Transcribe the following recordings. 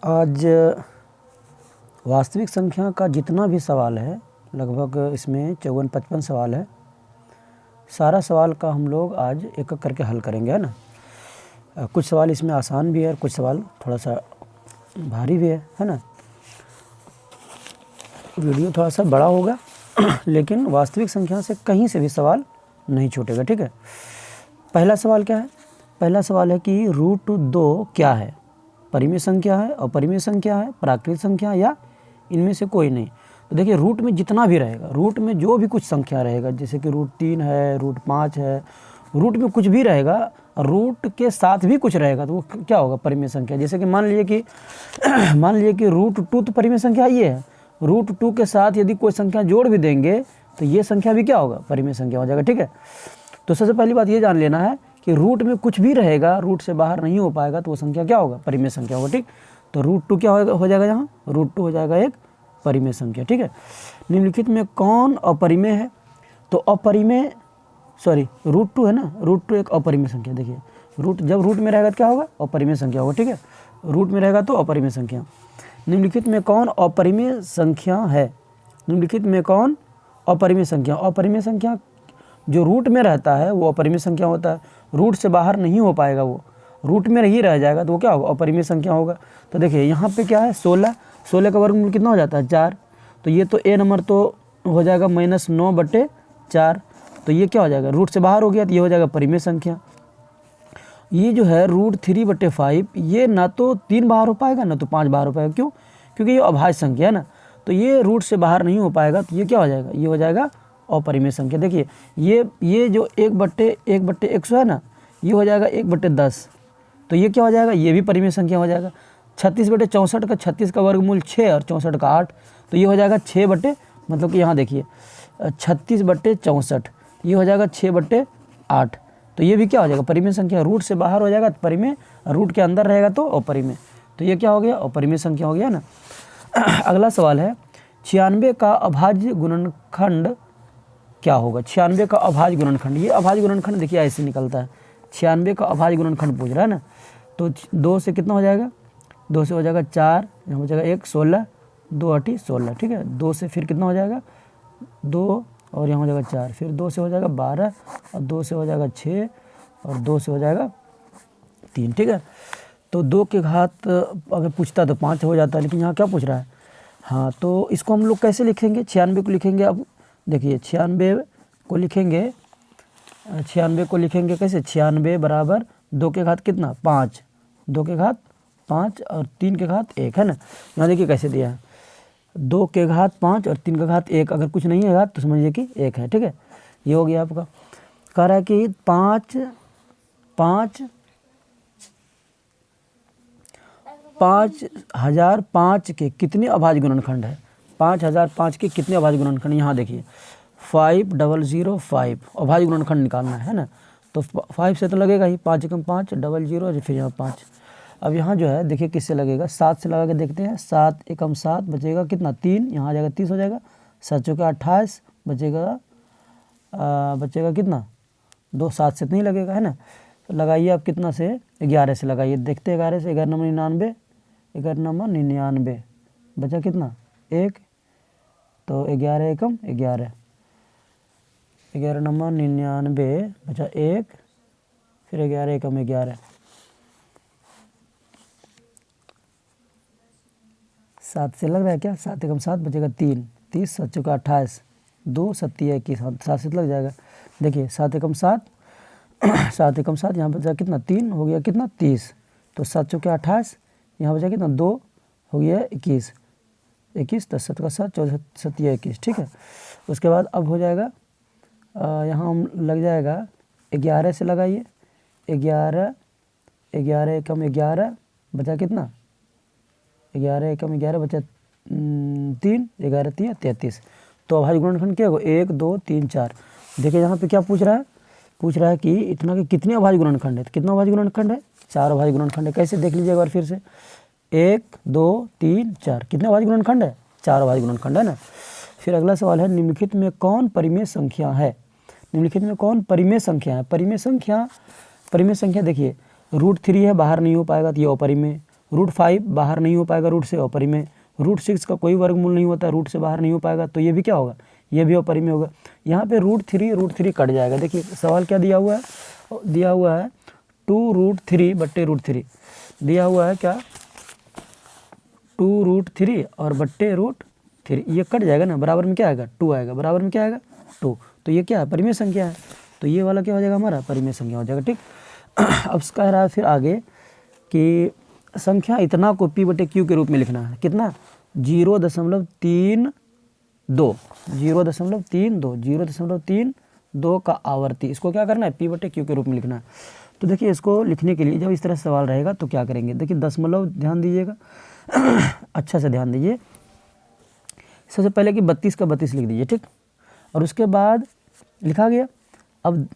आज वास्तविक संख्या का जितना भी सवाल है, लगभग इसमें 54-55 सवाल है। सारा सवाल का हम लोग आज एक एक करके हल करेंगे, है ना। कुछ सवाल इसमें आसान भी है और कुछ सवाल थोड़ा सा भारी भी है ना। वीडियो थोड़ा सा बड़ा होगा लेकिन वास्तविक संख्या से कहीं से भी सवाल नहीं छूटेगा, ठीक है। पहला सवाल क्या है? पहला सवाल है कि √2 क्या है? परिमेय संख्या है, अपरिमेय संख्या है, प्राकृत संख्या या इनमें से कोई नहीं। तो देखिए, रूट में जितना भी रहेगा, रूट में जो भी कुछ संख्या रहेगा, जैसे कि √3 है, √5 है, रूट में कुछ भी रहेगा, रूट के साथ भी कुछ रहेगा तो वो क्या होगा? परिमेय संख्या। जैसे कि मान लीजिए कि √2 तो परिमेय संख्या ये है। √2 के साथ यदि कोई संख्या जोड़ भी देंगे तो ये संख्या भी क्या होगा? परिमेय संख्या हो जाएगा, ठीक है। तो सबसे पहली बात ये जान लेना है कि रूट में कुछ भी रहेगा, रूट से बाहर नहीं हो पाएगा तो वो संख्या क्या होगा? परिमेय संख्या होगा, ठीक। तो √2 क्या हो जाएगा? यहाँ √2 हो जाएगा एक परिमेय संख्या, ठीक है। निम्नलिखित में कौन अपरिमेय है? तो अपरिमेय √2 है ना, √2 एक अपरिमेय संख्या। देखिए, जब रूट में रहेगा तो क्या होगा? अपरिमेय संख्या होगा, ठीक है। रूट में रहेगा तो अपरिमेय संख्या। निम्नलिखित में कौन अपरिमेय संख्या है? निम्नलिखित में कौन अपरिमेय संख्या? अपरिमेय संख्या जो रूट में रहता है वो अपरिमेय संख्या होता है। रूट से बाहर नहीं हो पाएगा, वो रूट में ही रह जाएगा तो वो क्या होगा? अपरिमेय संख्या होगा। तो देखिए, यहाँ पे क्या है? 16 का वर्गमूल कितना हो जाता है? 4। तो ये तो ए नंबर तो हो जाएगा -9/4। तो ये क्या हो जाएगा? रूट से बाहर हो गया तो ये हो जाएगा परिमेय संख्या। ये जो है √3/5, ये ना तो 3 बाहर हो पाएगा ना तो 5 बाहर हो पाएगा। क्यों? क्योंकि ये अभाज्य संख्या है ना, तो ये रूट से बाहर नहीं हो पाएगा तो ये क्या हो जाएगा? ये हो जाएगा अपरिमेय संख्या। देखिए, ये जो 1/100 है ना, ये हो जाएगा 1/10। तो ये क्या हो जाएगा? ये भी परिमेय संख्या हो जाएगा। 36/64 का 36 का वर्गमूल 6 और 64 का 8, तो ये हो जाएगा 6 मतलब कि यहाँ देखिए 36/64, ये हो जाएगा 6/8। तो ये भी क्या हो जाएगा? परिमेय संख्या। रूट से बाहर हो जाएगा तो परिमेय, रूट के अंदर रहेगा तो अपरिमेय। तो ये क्या हो गया? अपरिमेय संख्या हो गया ना। अगला सवाल है 96 का अभाज्य गुणनखंड क्या होगा? 96 का अभाज्य गुणनखंड। ये अभाज्य गुणनखंड देखिए ऐसे निकलता है। 96 का अभाज्य गुणनखंड पूछ रहा है ना। तो 2 से कितना हो जाएगा? 2 से हो जाएगा 4, यहाँ हो जाएगा 1, 16, 2 8 16, ठीक है। 2 से फिर कितना हो जाएगा? 2 और यहाँ हो जाएगा 4, फिर 2 से हो जाएगा 12 और 2 से हो जाएगा 6 और 2 से हो जाएगा 3, ठीक है। तो 2 के घात अगर पूछता तो 5 हो जाता है, लेकिन यहाँ क्या पूछ रहा है? हाँ, तो इसको हम लोग कैसे लिखेंगे? 96 को लिखेंगे। अब देखिए, 96 को लिखेंगे कैसे? 96 बराबर 2 के घात कितना? 5, 2 के घात 5 और 3 के घात 1, है ना। यहाँ देखिए कैसे दिया है, 2 के घात 5 और 3 के घात 1। अगर कुछ नहीं है घात तो समझिए कि 1 है, ठीक है। ये हो गया आपका। कह रहा है कि 5005 के कितने अभाज्य गुणनखंड है? 5005 के कितने अभाज्य गुणनखंड? यहाँ देखिए 5005 अभाज्य गुणनखंड निकालना है ना। तो 5 से तो लगेगा ही, 5 × 5 00, फिर यहाँ 5। अब यहाँ जो है देखिए किससे लगेगा? 7 से लगा के देखते हैं। 7 × 7 बचेगा कितना? 3, यहाँ आ जाएगा 30 हो जाएगा। 7 × 28 बचेगा कितना? 2। 7 से तो नहीं लगेगा, है ना। तो लगाइए आप कितना से? 11 से लगाइए। देखते हैं 11 से 11 नंबर 99, 11 नंबर 99 बचा कितना? 1। तो 11 एकम 11, 11 नंबर 99 बचा 1, फिर 11 एकम 11, 7 से लग रहा है क्या? 7 एकम 7 बचेगा 3, 30, 7 × 28, 2 7 21, 7 से लग जाएगा। देखिए 7 एकम 7, 7 एकम 7, यहाँ बचा कितना? 3 हो गया कितना? 30। तो 7 × 28, यहाँ बचा कितना? 2 हो गया 21, 21 10 7 का 7 14 7 21, ठीक है। उसके बाद अब हो जाएगा यहाँ हम लग जाएगा 11 से लगाइए। 11 एकम 11 बचा कितना? 11 एकम 11 बचा 3, 11 3 33। तो अभाज्य गुणनखंड क्या होगा? 1 2 3 4। देखिए यहाँ पे क्या पूछ रहा है? पूछ रहा है कि इतना के कितने अभाज्य गुणनखंड है? तो कितना अभाज्य गुणनखंड है? 4 अभाज्य गुणनखंड है। कैसे देख लीजिए एक बार फिर से। 1 2 3 4, कितने अभाज्य गुणनखंड है? 4 अभाज्य गुणनखंड है ना। फिर अगला सवाल है निम्नलिखित में कौन परिमेय संख्या है? निम्नलिखित में कौन परिमेय संख्या है? परिमेय संख्या देखिए √3 है, बाहर नहीं हो पाएगा तो ये अपरिमेय। √5 बाहर नहीं हो पाएगा रूट से, अपरिमेय। √6 का कोई वर्गमूल नहीं होता, रूट से बाहर नहीं हो पाएगा, तो ये भी क्या होगा, ये भी अपरिमेय होगा। यहाँ पे √3 कट जाएगा। देखिए सवाल क्या दिया हुआ है, दिया हुआ है 2√3 बट्टे √3 दिया हुआ है, क्या 2√3 और बट्टे √3, ये कट जाएगा ना, बराबर में क्या आएगा 2 आएगा, बराबर में क्या आएगा 2। तो ये क्या है, परिमेय संख्या है, तो ये वाला क्या हो जाएगा हमारा, परिमेय संख्या हो जाएगा। ठीक, अब कह रहा है फिर आगे कि संख्या इतना को P बटे Q के रूप में लिखना है, कितना 0.32, 0.32 का आवर्ती, इसको क्या करना है P बटे Q के रूप में लिखना है। तो देखिए इसको लिखने के लिए जब इस तरह से सवाल रहेगा तो क्या करेंगे, देखिए दशमलव ध्यान दीजिएगा अच्छा से ध्यान दीजिए। सबसे पहले कि 32 का 32 लिख दीजिए, ठीक, और उसके बाद लिखा गया। अब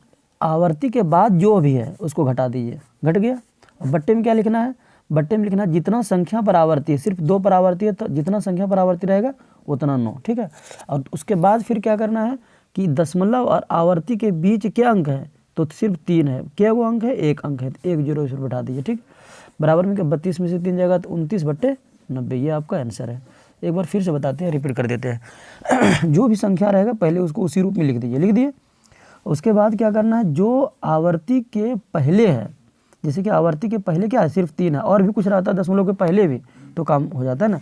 आवर्ती के बाद जो भी है उसको घटा दीजिए, घट गया। अब बट्टे में क्या लिखना है, बट्टे में लिखना है जितना संख्या पर आवर्ती है, सिर्फ 2 पर आवर्ती है तो जितना संख्या पर आवर्ती रहेगा उतना 9, ठीक है। और उसके बाद फिर क्या करना है कि दशमलव और आवर्ती के बीच क्या अंक है, तो सिर्फ 3 है। क्या वो अंक है, 1 अंक है, तो 1 0 इसमें बैठा दीजिए, ठीक। बराबर में क्या 32 में से 3 जाएगा तो 29/90, ये आपका आंसर है। एक बार फिर से बताते हैं, रिपीट कर देते हैं जो भी संख्या रहेगा पहले उसको उसी रूप में लिख दीजिए, लिख दिए। उसके बाद क्या करना है, जो आवर्ती के पहले है, जैसे कि आवर्ती के पहले क्या है, सिर्फ 3 है, और भी कुछ रहता है दशमलव के पहले भी तो काम हो जाता है ना।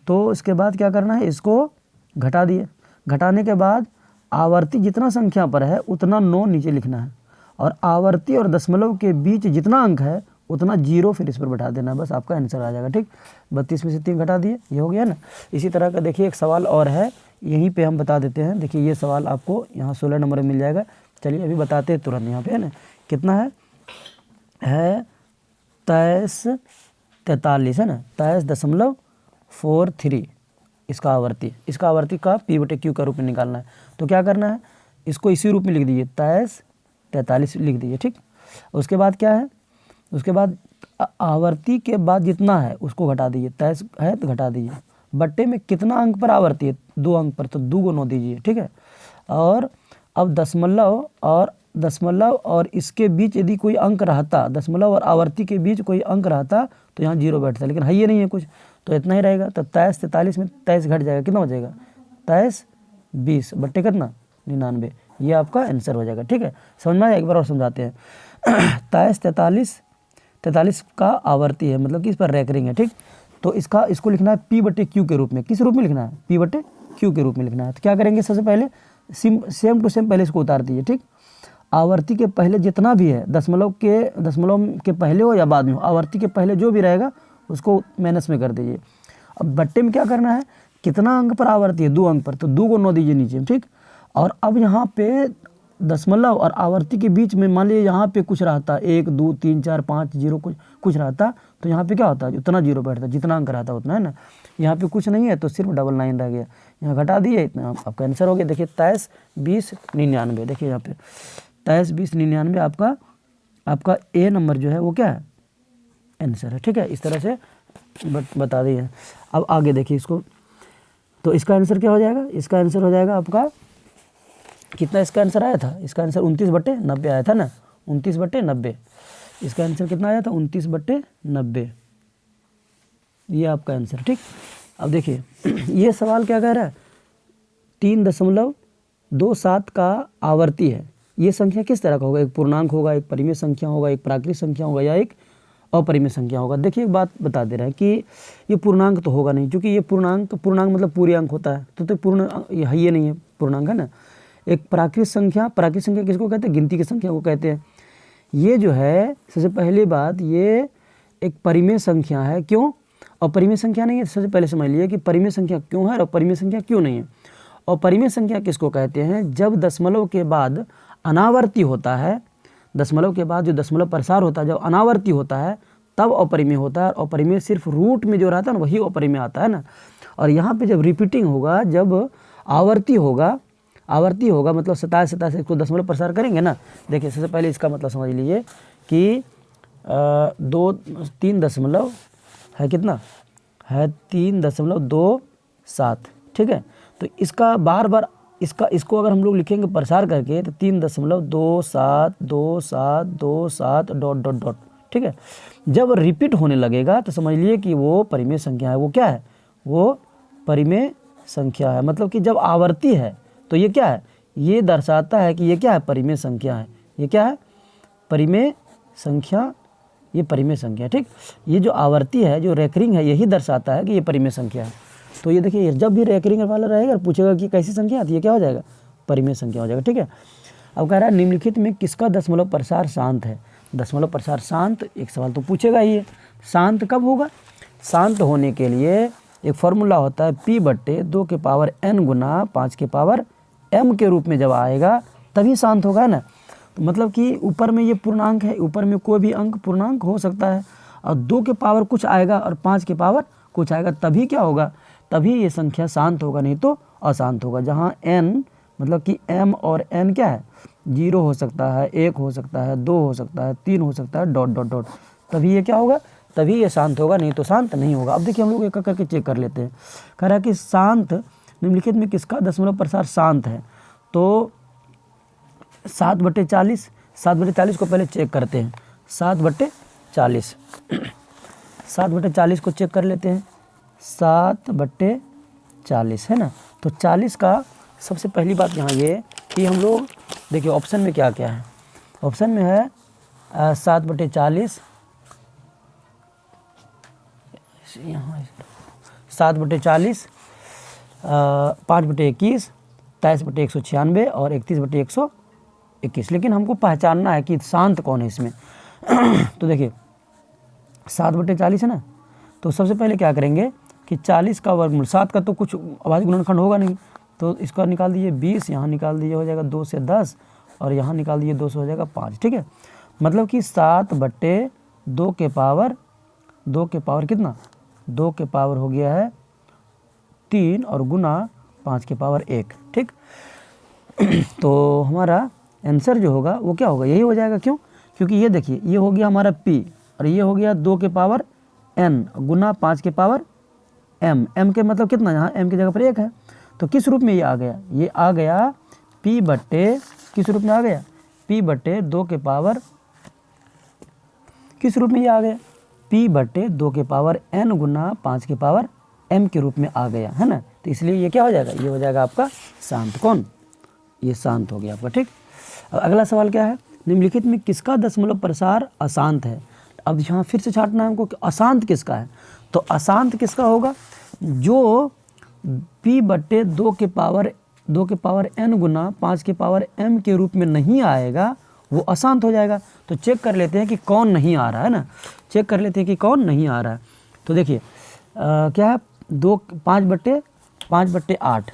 तो इसके बाद क्या करना है, इसको घटा दिए। घटाने के बाद आवर्ती जितना संख्या पर है उतना 9 नीचे लिखना है, और आवर्ती और दशमलव के बीच जितना अंक है उतना 0 फिर इस पर बैठा देना है, बस आपका आंसर आ जाएगा, ठीक। 32 में से 3 घटा दिए, ये हो गया ना। इसी तरह का देखिए एक सवाल और है, यहीं पे हम बता देते हैं। देखिए ये सवाल आपको यहाँ 16 नंबर में मिल जाएगा। चलिए अभी बताते हैं तुरंत, यहाँ पे है ना, कितना है 2343 है ना, 23.43 इसका आवर्ती का P बटे Q का रूप में निकालना है। तो क्या करना है, इसको इसी रूप में लिख दीजिए, 2343 लिख दीजिए, ठीक। उसके बाद क्या है, उसके बाद आवर्ती के बाद जितना है उसको घटा दीजिए, 23 है तो घटा दीजिए। बट्टे में कितना अंक पर आवर्ती है, 2 अंक पर, तो 2 को 9 दीजिए, ठीक है। और अब दशमलव और इसके बीच यदि कोई अंक रहता, दशमलव और आवर्ती के बीच कोई अंक रहता तो यहाँ 0 बैठता, लेकिन है ये नहीं है कुछ, तो इतना ही रहेगा। तो 2343 में 23 घट जाएगा, कितना हो जाएगा 23 20 बट्टे कितना 99, ये आपका आंसर हो जाएगा, ठीक है। समझ में आया, एक बार और समझाते हैं 43 का आवर्ती है, मतलब कि इस पर रैकरिंग है, ठीक। तो इसको लिखना है P बटे Q के रूप में, किस रूप में लिखना है, P बटे Q के रूप में लिखना है। तो क्या करेंगे, सबसे पहले सेम टू सेम पहले इसको उतार दीजिए, ठीक। आवर्ती के पहले जितना भी है, दशमलव के पहले हो या बाद में हो, आवर्ती के पहले जो भी रहेगा उसको माइनस में कर दीजिए। अब बट्टे में क्या करना है, कितना अंक पर आवर्ती है, 2 अंक पर, तो 2 को 9 दीजिए नीचे, ठीक। और अब यहाँ पे दशमलव और आवर्ती के बीच में मान लीजिए यहाँ पे कुछ रहता, 1 2 3 4 5 0 कुछ रहता, तो यहाँ पे क्या होता है, उतना 0 बैठता, जितना अंक रहता उतना, है ना। यहाँ पे कुछ नहीं है तो सिर्फ 99 रह गया, यहाँ घटा दिए, इतना आपका आंसर हो गया। देखिए 23 20 99, देखिए यहाँ पे 23 20 99 आपका ए नंबर जो है वो क्या है, आंसर है, ठीक है। इस तरह से बता दिए। अब आगे देखिए इसको, तो इसका आंसर क्या हो जाएगा, इसका आंसर हो जाएगा आपका कितना, इसका आंसर आया था, इसका आंसर 29/90 आया था ना, 29/90, इसका आंसर कितना आया था 29/90, ये आपका आंसर, ठीक। अब देखिए ये सवाल क्या कह रहा है, 3.27 का आवर्ती है, ये संख्या किस तरह का होगा, एक पूर्णांक होगा, एक परिमेय संख्या होगा, एक प्राकृत संख्या होगा, या एक अपरिमेय संख्या होगा। देखिए एक बात बता दे रहा है कि ये पूर्णांक तो होगा नहीं, क्योंकि ये पूर्णांक मतलब पूरे अंक होता है, तो पूर्ण ये नहीं है, पूर्णांक है ना। एक प्राकृत संख्या किसको कहते हैं, गिनती की संख्या को कहते हैं। ये जो है सबसे पहली बात, ये एक परिमेय संख्या है, क्यों अपरिमेय संख्या नहीं है, सबसे पहले समझ लीजिए कि परिमेय संख्या क्यों है और अपरिमेय संख्या क्यों नहीं है। और परिमेय संख्या किसको कहते हैं, जब दशमलव के बाद अनावर्ती होता है, दशमलव के बाद जो दशमलव प्रसार होता है जब अनावर्ती होता है तब अपरिमेय होता है, और अपरिमेय सिर्फ रूट में जो रहता है ना वही अपरिमेय आता है ना। और यहाँ पे जब रिपीटिंग होगा, जब आवर्ती होगा मतलब 27 इसको दशमलव प्रसार करेंगे ना। देखिए सबसे पहले इसका मतलब समझ लीजिए कि 3 दशमलव है, कितना है 3.27, ठीक है। तो इसका बार बार इसको अगर हम लोग लिखेंगे प्रसार करके तो 3.272727 ... ठीक है। जब रिपीट होने लगेगा तो समझ लिए कि वो परिमेय संख्या है। वो क्या है? वो परिमेय संख्या है। मतलब कि जब आवर्ती है तो ये क्या है? ये दर्शाता है कि ये क्या है? परिमेय संख्या है। ये क्या है? परिमेय संख्या। ये परिमेय संख्या है, ठीक। ये जो आवर्ती है, जो रेकरिंग है, यही दर्शाता है कि ये परिमेय संख्या है। तो ये देखिए, जब भी रेकरिंग वाला रहेगा पूछेगा कि कैसी संख्या आती है, क्या हो जाएगा? परिमेय संख्या हो जाएगा, ठीक है। अब कह रहा है निम्नलिखित में किसका दशमलव प्रसार शांत है? दशमलव प्रसार शांत, एक सवाल तो पूछेगा ही है। शांत कब होगा? शांत होने के लिए एक फॉर्मूला होता है p/2 के पावर n गुना 5 के पावर m के रूप में जब आएगा तभी शांत होगा ना। तो मतलब कि ऊपर में ये पूर्णांक है, ऊपर में कोई भी अंक पूर्णांक हो सकता है, और 2 के पावर कुछ आएगा और 5 के पावर कुछ आएगा, तभी क्या होगा? तभी ये संख्या शांत होगा, नहीं तो अशांत होगा। जहाँ n मतलब कि m और n क्या है? 0 हो सकता है, 1 हो सकता है, 2 हो सकता है, 3 हो सकता है, डॉट डॉट डॉट, तभी ये क्या होगा? तभी ये शांत होगा, नहीं तो शांत नहीं होगा। अब देखिए हम लोग एक करके चेक कर लेते हैं। कह रहा है कि शांत निम्नलिखित में किसका दशमलव प्रसार शांत है? तो 7/40, 7/40 को पहले चेक करते हैं। 7/40 7/40 को चेक कर लेते हैं। 7/40 है ना। तो 40 का सबसे पहली बात यहाँ ये कि हम लोग देखिए ऑप्शन में क्या क्या है। ऑप्शन में है 7/40, यहाँ 7/40, 5/21, 23/196 और 31/121। लेकिन हमको पहचानना है कि शांत कौन है इसमें। तो देखिए 7/40 है ना, तो सबसे पहले क्या करेंगे कि 40 का वर्गमूल, 7 का तो कुछ अभाज्य गुणनखंड होगा नहीं, तो इसका निकाल दीजिए 20, यहाँ निकाल दीजिए हो जाएगा 2 से 10, और यहाँ निकाल दीजिए 2 से हो जाएगा 5, ठीक है। मतलब कि 7/2 के पावर कितना? 2 के पावर हो गया है 3 और गुना 5 के पावर 1, ठीक। तो हमारा आंसर जो होगा वो क्या होगा? यही हो जाएगा। क्यों? क्योंकि ये देखिए ये हो गया हमारा p और ये हो गया 2 के पावर n गुना 5 के पावर m। m के मतलब कितना? यहाँ m की जगह पर 1 है, तो किस रूप में ये आ गया? ये आ गया किस रूप में आ गया? p/2 के पावर, किस रूप में ये आ गया? p/2 के पावर n गुना 5 के पावर m के रूप में आ गया, है ना। तो इसलिए ये क्या हो जाएगा? ये हो जाएगा आपका शांत। कौन? ये शांत हो गया आपका, ठीक। अब अगला सवाल क्या है? निम्नलिखित में किसका दशमलव प्रसार अशांत है? अब यहाँ फिर से छांटना है हमको कि अशांत किसका है। तो अशांत किसका होगा? जो p/2 के पावर n गुना 5 के पावर m के रूप में नहीं आएगा वो अशांत हो जाएगा। तो चेक कर लेते हैं कि कौन नहीं आ रहा है ना। चेक कर लेते हैं कि कौन नहीं आ रहा है। तो देखिए क्या है? 5/8, 5/8,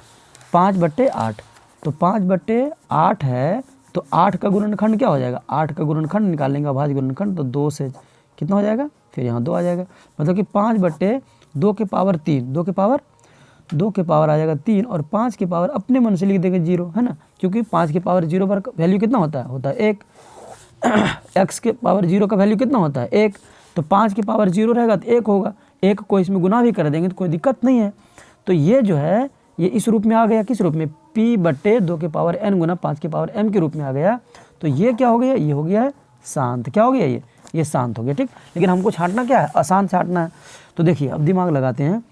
तो 5/8 है, तो 8 का गुणनखंड क्या हो जाएगा? 8 का गुणनखंड निकालेंगे, अभाज्य गुणनखंड, तो 2 से कितना हो जाएगा? फिर यहाँ 2 आ जाएगा। मतलब कि 5/2 के पावर 3, 2 के पावर आ जाएगा 3, और 5 के पावर अपने मन से लिख देंगे 0, है ना। क्योंकि 5 के पावर 0 पर वैल्यू कितना होता है? 1। x के पावर 0 का वैल्यू कितना होता है? 1। तो 5 के पावर 0 रहेगा तो 1 होगा। 1 को इसमें गुना भी कर देंगे तो कोई दिक्कत नहीं है। तो ये जो है ये इस रूप में आ गया। किस रूप में? p/2 के पावर n गुना 5 के पावर m के रूप में आ गया। तो ये क्या हो गया? ये हो गया है शांत। क्या हो गया? ये शांत हो गया, ठीक। लेकिन हमको छांटना क्या है? अशांत छांटना है। तो देखिए अब दिमाग लगाते हैं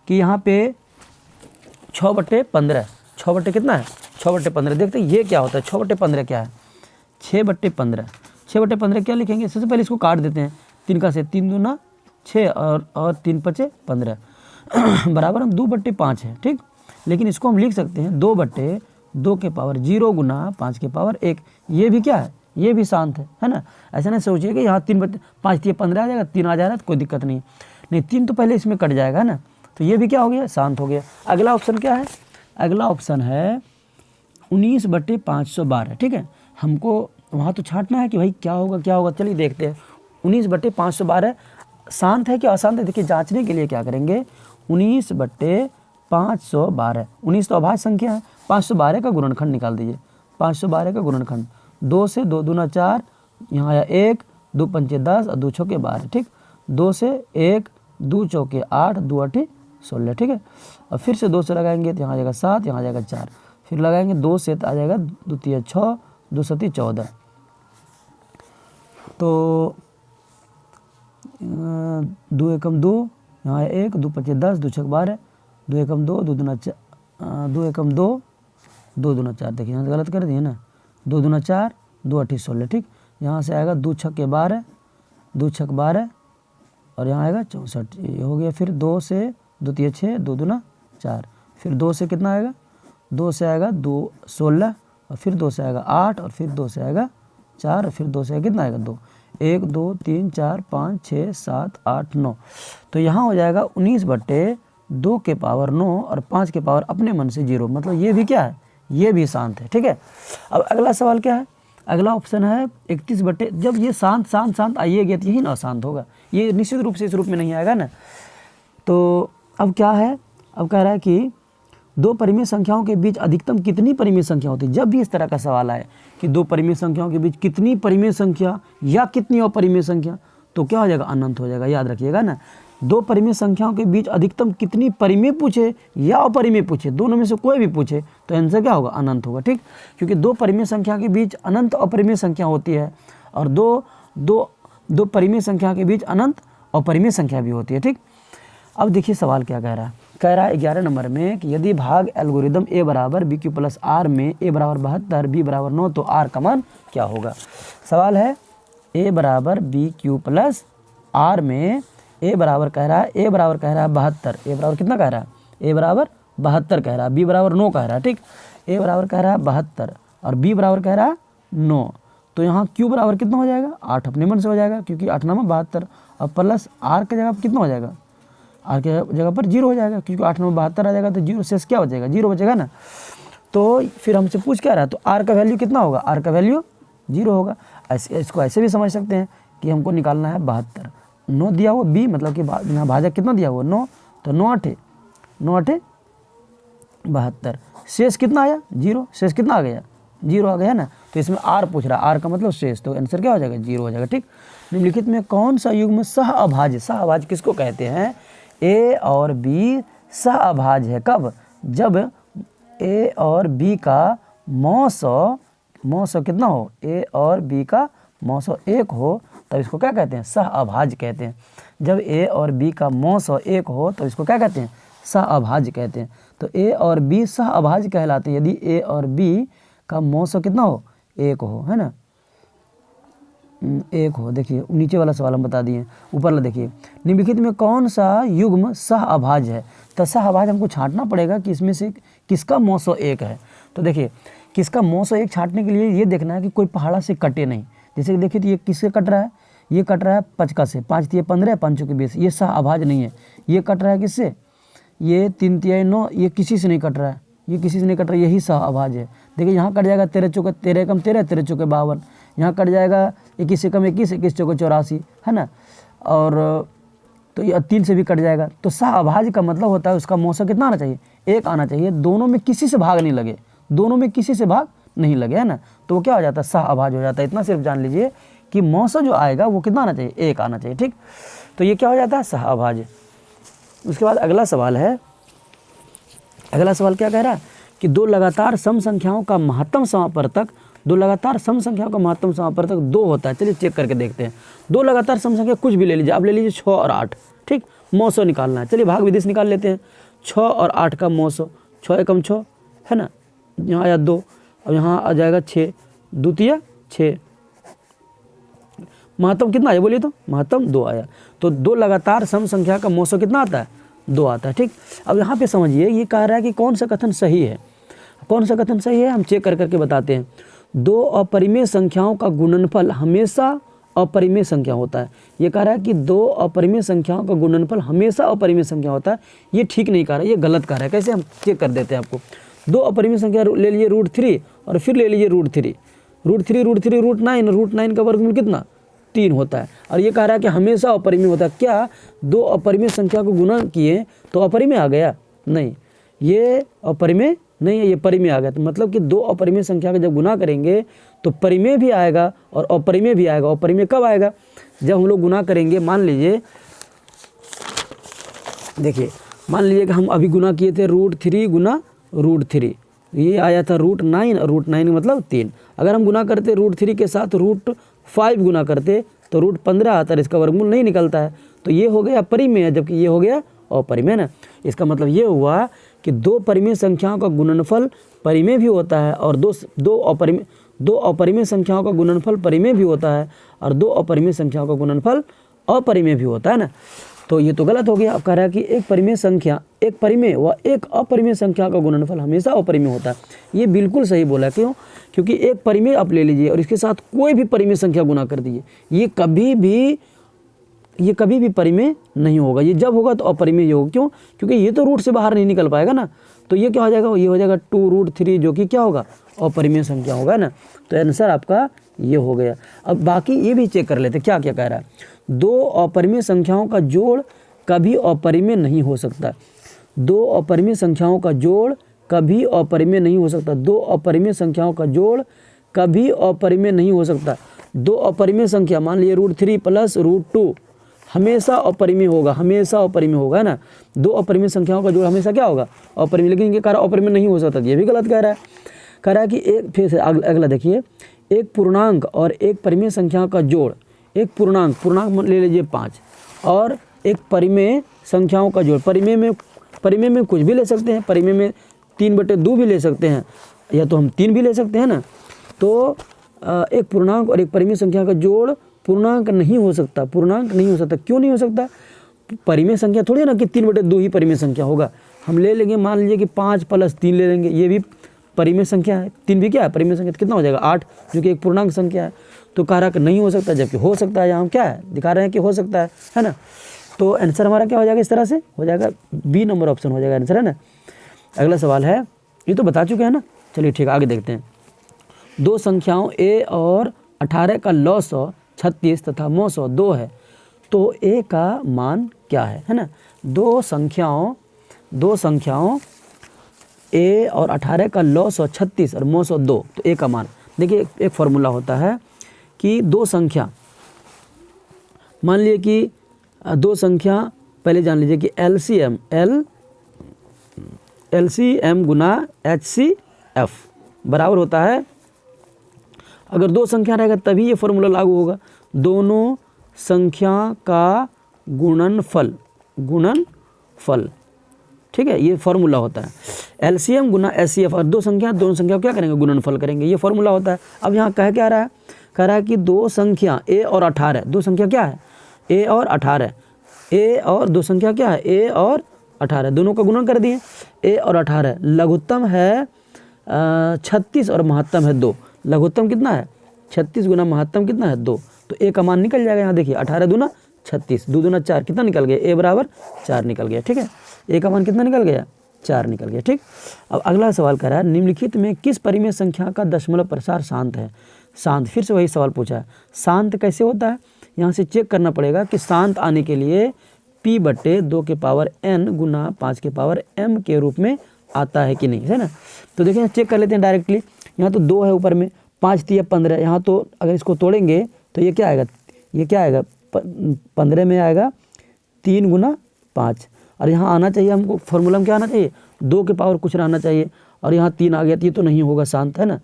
कि यहाँ पे 6/15, 6 कितना है? 6/15। देखते हैं ये क्या होता है। 6/15 क्या है? 6/15 क्या लिखेंगे? सबसे पहले इसको काट देते हैं। 3 का से 3 दूना 6 और 3 × 15 बराबर हम 2/5 है, ठीक। लेकिन इसको हम लिख सकते हैं 2/2 के पावर 0 गुना 5 के पावर 1। ये भी क्या है? ये भी शांत है ना। ऐसा नहीं सोचिए कि यहाँ 3/5 15 आ जाएगा, 3 आ जाएगा तो कोई दिक्कत नहीं। 3 तो पहले इसमें कट जाएगा ना। तो ये भी क्या हो गया? शांत हो गया। अगला ऑप्शन क्या है? अगला ऑप्शन है 19/512, ठीक है। हमको वहाँ तो छांटना है कि भाई क्या होगा। चलिए देखते हैं 19/512 शांत है कि अशांत है। देखिए जांचने के लिए क्या करेंगे? 19/512, 19 तो अभाज्य संख्या है, 512 का गुणनखंड निकाल दीजिए। 512 का गुणनखंड 2 से 2 दूना 4, यहाँ आया 1, 2 पंचे 10 और 2 चौके 12, ठीक। 2 से 1, 2 चौके 8, 2 8 16, ठीक है। और फिर से 2 से लगाएंगे तो यहाँ आ जाएगा 7, यहाँ आ जाएगा 4, फिर लगाएंगे 2 से तो आ जाएगा 2 3 6, 2 7 14। तो 2 एकम 2, यहाँ 1, 2 पचे 10, 2 छक 12, 2 एकम 2, 2 दूना 4, 2 एकम 2, 2 दूना 4, देखिए यहाँ गलत कर दिए ना, 2 दूना 4, 2 अठी 16, ठीक। यहाँ से आएगा 2 छक 12, 2 छक 12 और यहाँ आएगा 64, ये हो गया। फिर 2 से 2 तिया 6, 2 दूना 4, फिर 2 से कितना आएगा, 2 से आएगा 2 16 और फिर 2 से आएगा 8 और फिर 2 से आएगा 4 और फिर 2 से कितना आएगा 2, 1 2 3 4 5 6 7 8 9। तो यहाँ हो जाएगा 19/2 के पावर 9 और 5 के पावर अपने मन से 0, मतलब ये भी क्या है, ये भी शांत है, ठीक है। अब अगला सवाल क्या है, अगला ऑप्शन है 31/, जब ये शांत शांत शांत आइएगा तो यही ना अशांत होगा, ये निश्चित रूप से इस रूप में नहीं आएगा ना। तो अब क्या है, अब कह रहा है कि 2 परिमेय संख्याओं के बीच अधिकतम कितनी परिमेय संख्या होती है। जब भी इस तरह का सवाल आए कि 2 परिमेय संख्याओं के बीच कितनी परिमेय संख्या या कितनी अपरिमेय संख्या, तो क्या हो जाएगा, अनंत हो जाएगा, याद रखिएगा ना। 2 परिमेय संख्याओं के बीच अधिकतम कितनी परिमेय पूछे या अपरिमेय पूछे, दोनों में से कोई भी पूछे तो आंसर क्या होगा, अनंत होगा, ठीक। क्योंकि 2 परिमेय संख्या के बीच अनंत अपरिमेय संख्या होती है और दो परिमेय संख्या के बीच अनंत अपरिमेय संख्या भी होती है, ठीक। अब देखिए सवाल क्या कह रहा है, कह रहा है 11 नंबर में कि यदि भाग एल्गोरिदम a बराबर bq प्लस r में a बराबर 72 b बराबर 9 तो r का मान क्या होगा। सवाल है a बराबर bq प्लस r में a बराबर कह रहा है 72, a बराबर कितना कह रहा है, a बराबर 72 कह रहा है, b बराबर 9 कह रहा है, ठीक। a बराबर कह रहा है 72 और b बराबर कह रहा है 9, तो यहाँ q बराबर कितना हो जाएगा, 8 अपने मन से हो जाएगा क्योंकि 8 9 72 और प्लस r की जगह पर कितना हो जाएगा, आर के जगह पर 0 हो जाएगा क्योंकि 8 9 72 आ जाएगा तो 0 शेष क्या बचेगा, 0 बचेगा ना। तो फिर हमसे पूछ क्या रहा है, तो आर का वैल्यू कितना होगा, आर का वैल्यू 0 होगा। ऐसे इसको ऐसे भी समझ सकते हैं कि हमको निकालना है 72, 9 दिया हुआ b, मतलब कि यहाँ भाजक कितना दिया हुआ 9, तो 9 8 72, शेष कितना आया 0, शेष कितना आ गया 0 आ गया ना। तो इसमें आर पूछ रहा है, आर का मतलब शेष, तो आंसर क्या हो जाएगा 0 हो जाएगा, ठीक। निम्नलिखित में कौन सा युग्म सह अभाज्य, सह अभाज्य किसको कहते हैं, a और b सह अभाज्य है, कब, जब a और b का मौसौ कितना हो, a और b का मौसौ 1 हो तब इसको क्या कहते हैं, सह अभाज्य कहते हैं। जब a और b का मौसौ 1 हो तो इसको क्या कहते हैं, सह अभाज्य कहते हैं। तो a और b सह अभाज्य कहलाते हैं यदि a और b का मौसौ कितना हो, 1 हो, है ना, 1 हो। देखिए नीचे वाला सवाल हम बता दिए, ऊपर वाला देखिए, निम्नलिखित में कौन सा युग्म सह अभाज्य है। तो सह अभाज्य हमको छांटना पड़ेगा कि इसमें से किसका मौसौ 1 है। तो देखिए किसका मौसौ 1 छांटने के लिए ये देखना है कि कोई पहाड़ा से कटे नहीं। जैसे कि देखिए तो ये किससे कट रहा है, ये कट रहा है 5 का से, 5 तिया 15, 5 चौके 20, ये सह अभाज्य नहीं है। ये कट रहा है किससे, ये 3 तिया 9, ये किसी से नहीं कट रहा है, ये किसी से नहीं कट रहा है, यही सह अभाज्य है। देखिए यहाँ कट जाएगा 13 चौके 13 कम 13, 13 चौके 52, यहाँ कट जाएगा 21 से कम 21, 21 चौके 84, है ना। और तो ये 3 से भी कट जाएगा। तो सह अभाज्य का मतलब होता है उसका मौसौ कितना आना चाहिए, 1 आना चाहिए, दोनों में किसी से भाग नहीं लगे, दोनों में किसी से भाग नहीं लगे, है ना। तो वो क्या हो जाता है, सह अभाज्य हो जाता है। इतना सिर्फ जान लीजिए कि मौसौ जो आएगा वो कितना आना चाहिए, 1 आना चाहिए, ठीक। तो ये क्या हो जाता है, सह अभाज्य। उसके बाद अगला सवाल है, अगला सवाल क्या कह रहा है कि 2 लगातार सम संख्याओं का महत्तम समापवर्तक, 2 लगातार सम संख्याओं का महत्तम समापवर्तक 2 होता है। चलिए चेक करके देखते हैं। 2 लगातार सम संख्या कुछ भी ले लीजिए, आप ले लीजिए 6 और 8, ठीक, मौसौ निकालना है। चलिए भाग विधि से निकाल लेते हैं। 6 और 8 का मौसौ, 6 एकम 6, है ना, यहाँ आया 2 और यहाँ आ जाएगा 6, 2 तिया 6, महत्तम कितना आया बोलिए, तो महत्तम 2 आया। तो 2 लगातार सम संख्या का मौसौ कितना आता है, 2 आता है, ठीक। अब यहाँ पे समझिए ये कह रहा है कि कौन सा कथन सही है, कौन सा कथन सही है हम चेक कर करके बताते हैं। 2 अपरिमेय संख्याओं का गुणनफल हमेशा अपरिमेय संख्या होता है। ये कह रहा है कि 2 अपरिमेय संख्याओं का गुणनफल हमेशा अपरिमेय संख्या होता है। ये ठीक नहीं कह रहा है, ये गलत कह रहा है। कैसे, हम चेक कर देते हैं आपको। 2 अपरिमेय संख्या ले लीजिए √3 और फिर ले लीजिए √3, √9 का वर्गमूल कितना 3 होता है। और ये कह रहा है कि हमेशा अपरिमेय होता है। क्या 2 अपरिमेय संख्या को गुणा किए तो अपरिमेय आ गया, नहीं, ये अपरिमेय नहीं है, ये परिमेय आ गया। तो मतलब कि 2 अपरिमेय संख्या का जब गुना करेंगे तो परिमेय भी आएगा और अपरिमेय भी आएगा। अपरिमेय कब आएगा, जब हम लोग गुना करेंगे। मान लीजिए, देखिए मान लीजिए कि हम अभी गुना किए थे √3 गुना √3, ये आया था √9 और √9 मतलब 3। अगर हम गुना करते √3 के साथ √5 गुना करते तो रूट 15 आता है, इसका वर्गमूल नहीं निकलता है, तो ये हो गया परिमेय, जबकि ये हो गया अपरिमेय ना। इसका मतलब ये हुआ कि दो परिमेय संख्याओं का गुणनफल परिमेय भी होता है और दो अपरिमेय संख्याओं का गुणनफल परिमेय भी होता है और दो अपरिमेय संख्याओं का गुणनफल अपरिमेय भी होता है ना। तो ये तो गलत हो गया। अब कह रहा है कि एक परिमेय संख्या, एक परिमेय व एक अपरिमेय संख्या का गुणनफल हमेशा अपरिमेय होता है। ये बिल्कुल सही बोला। क्यों? क्योंकि एक परिमेय आप ले लीजिए और इसके साथ कोई भी परिमेय संख्या गुना कर दीजिए, ये कभी भी परिमेय नहीं होगा। ये जब होगा तो अपरिमेय होगा। क्यों? क्योंकि ये तो रूट से बाहर नहीं निकल पाएगा ना। तो ये क्या हो जाएगा? ये हो जाएगा 2√3, जो कि क्या होगा? अपरिमेय संख्या होगा ना। तो आंसर आपका ये हो गया। अब बाकी ये भी चेक कर लेते क्या क्या कह रहा है। दो अपरिमेय संख्याओं का जोड़ कभी अपरिमेय नहीं हो सकता। दो अपरिमेय संख्याओं का जोड़ कभी अपरिमेय नहीं हो सकता। दो अपरिमेय संख्याओं का जोड़ कभी अपरिमेय नहीं हो सकता। दो अपरिमेय संख्या, मान लीजिए √3 + √2, हमेशा अपरिमेय होगा, हमेशा अपरिमेय होगा, है ना। दो अपरिमेय संख्याओं का जोड़ हमेशा क्या होगा? अपरिमेय। लेकिन इनके कारण अपरिमेय नहीं हो सकता, ये भी गलत कह रहा है। कह रहा है कि एक, फिर से अगला देखिए, एक पूर्णांक और एक परिमेय संख्या का जोड़, एक पूर्णांक ले लीजिए 5 और एक परिमेय संख्याओं का जोड़, परिमेय में कुछ भी ले सकते हैं, परिमेय में 3/2 भी ले सकते हैं, या तो हम 3 भी ले सकते हैं ना। तो एक पूर्णांक और एक परिमेय संख्या का जोड़ पूर्णांक नहीं हो सकता, पूर्णांक नहीं हो सकता। क्यों नहीं हो सकता? परिमेय संख्या थोड़ी है ना कि 3/2 ही परिमेय संख्या होगा। हम ले लेंगे, मान लीजिए कि 5 + 3 ले लेंगे, ये भी परिमेय संख्या है। 3 भी क्या है? परिमेय संख्या। कितना हो जाएगा? 8, जो कि एक पूर्णांक संख्या है। तो कारक नहीं हो सकता, जबकि हो सकता है। यहाँ क्या है? दिखा रहे हैं कि हो सकता है ना। तो आंसर हमारा क्या हो जाएगा? इस तरह से हो जाएगा, बी नंबर ऑप्शन हो जाएगा आंसर, है ना। अगला सवाल है, ये तो बता चुके हैं ना। चलिए ठीक, आगे देखते हैं। दो संख्याओं a और 18 का लॉग 36 तथा मौसौ 2 है, तो a का मान क्या है ना। दो संख्याओं a और 18 का लॉग 36 और मौसौ 2, तो a का मान। देखिए एक फॉर्मूला होता है कि दो संख्या, मान लीजिए कि दो संख्या, पहले जान लीजिए कि LCM गुना HCF बराबर होता है। अगर दो संख्या रहेगा तभी ये फॉर्मूला लागू होगा, दोनों संख्या का गुणनफल, ठीक है, ये फॉर्मूला होता है। LCM गुना HCF, और दोनों संख्या को क्या करेंगे? गुणनफल करेंगे, ये फॉर्मूला होता है। अब यहाँ कह क्या रहा है? कह रहा है कि दो संख्या a और 18, दो संख्या क्या है? a और 18, a और दो संख्या क्या है? a और 18, दोनों का गुणन कर दिए। a और 18 लघुत्तम है 36 और महत्तम है 2। लघुत्तम कितना है? 36 गुना महत्तम कितना है? 2। तो a का मान निकल जाएगा। यहाँ देखिए 18 दूना 36, 2 दूना 4, कितना निकल गया? a बराबर 4 निकल गया। ठीक है, a का मान कितना निकल गया? 4 निकल गया। ठीक। अब अगला सवाल कर रहा है, निम्नलिखित में किस परिमेय संख्या का दशमलव प्रसार शांत है? शांत, फिर से वही सवाल पूछा है। शांत कैसे होता है? यहाँ से चेक करना पड़ेगा कि शांत आने के लिए p/2n गुना 5m के रूप में आता है कि नहीं, है ना। तो देखिए चेक कर लेते हैं डायरेक्टली। यहाँ तो 2 है ऊपर में, 5 × 15, यहाँ तो अगर इसको तोड़ेंगे तो ये क्या आएगा? ये क्या आएगा? 15 में आएगा 3 गुना 5, और यहाँ आना चाहिए हमको, फॉर्मूला में क्या आना चाहिए? 2 के पावर कुछ रहना चाहिए, और यहाँ 3 आ गया, तो ये तो नहीं होगा शांत, है ना।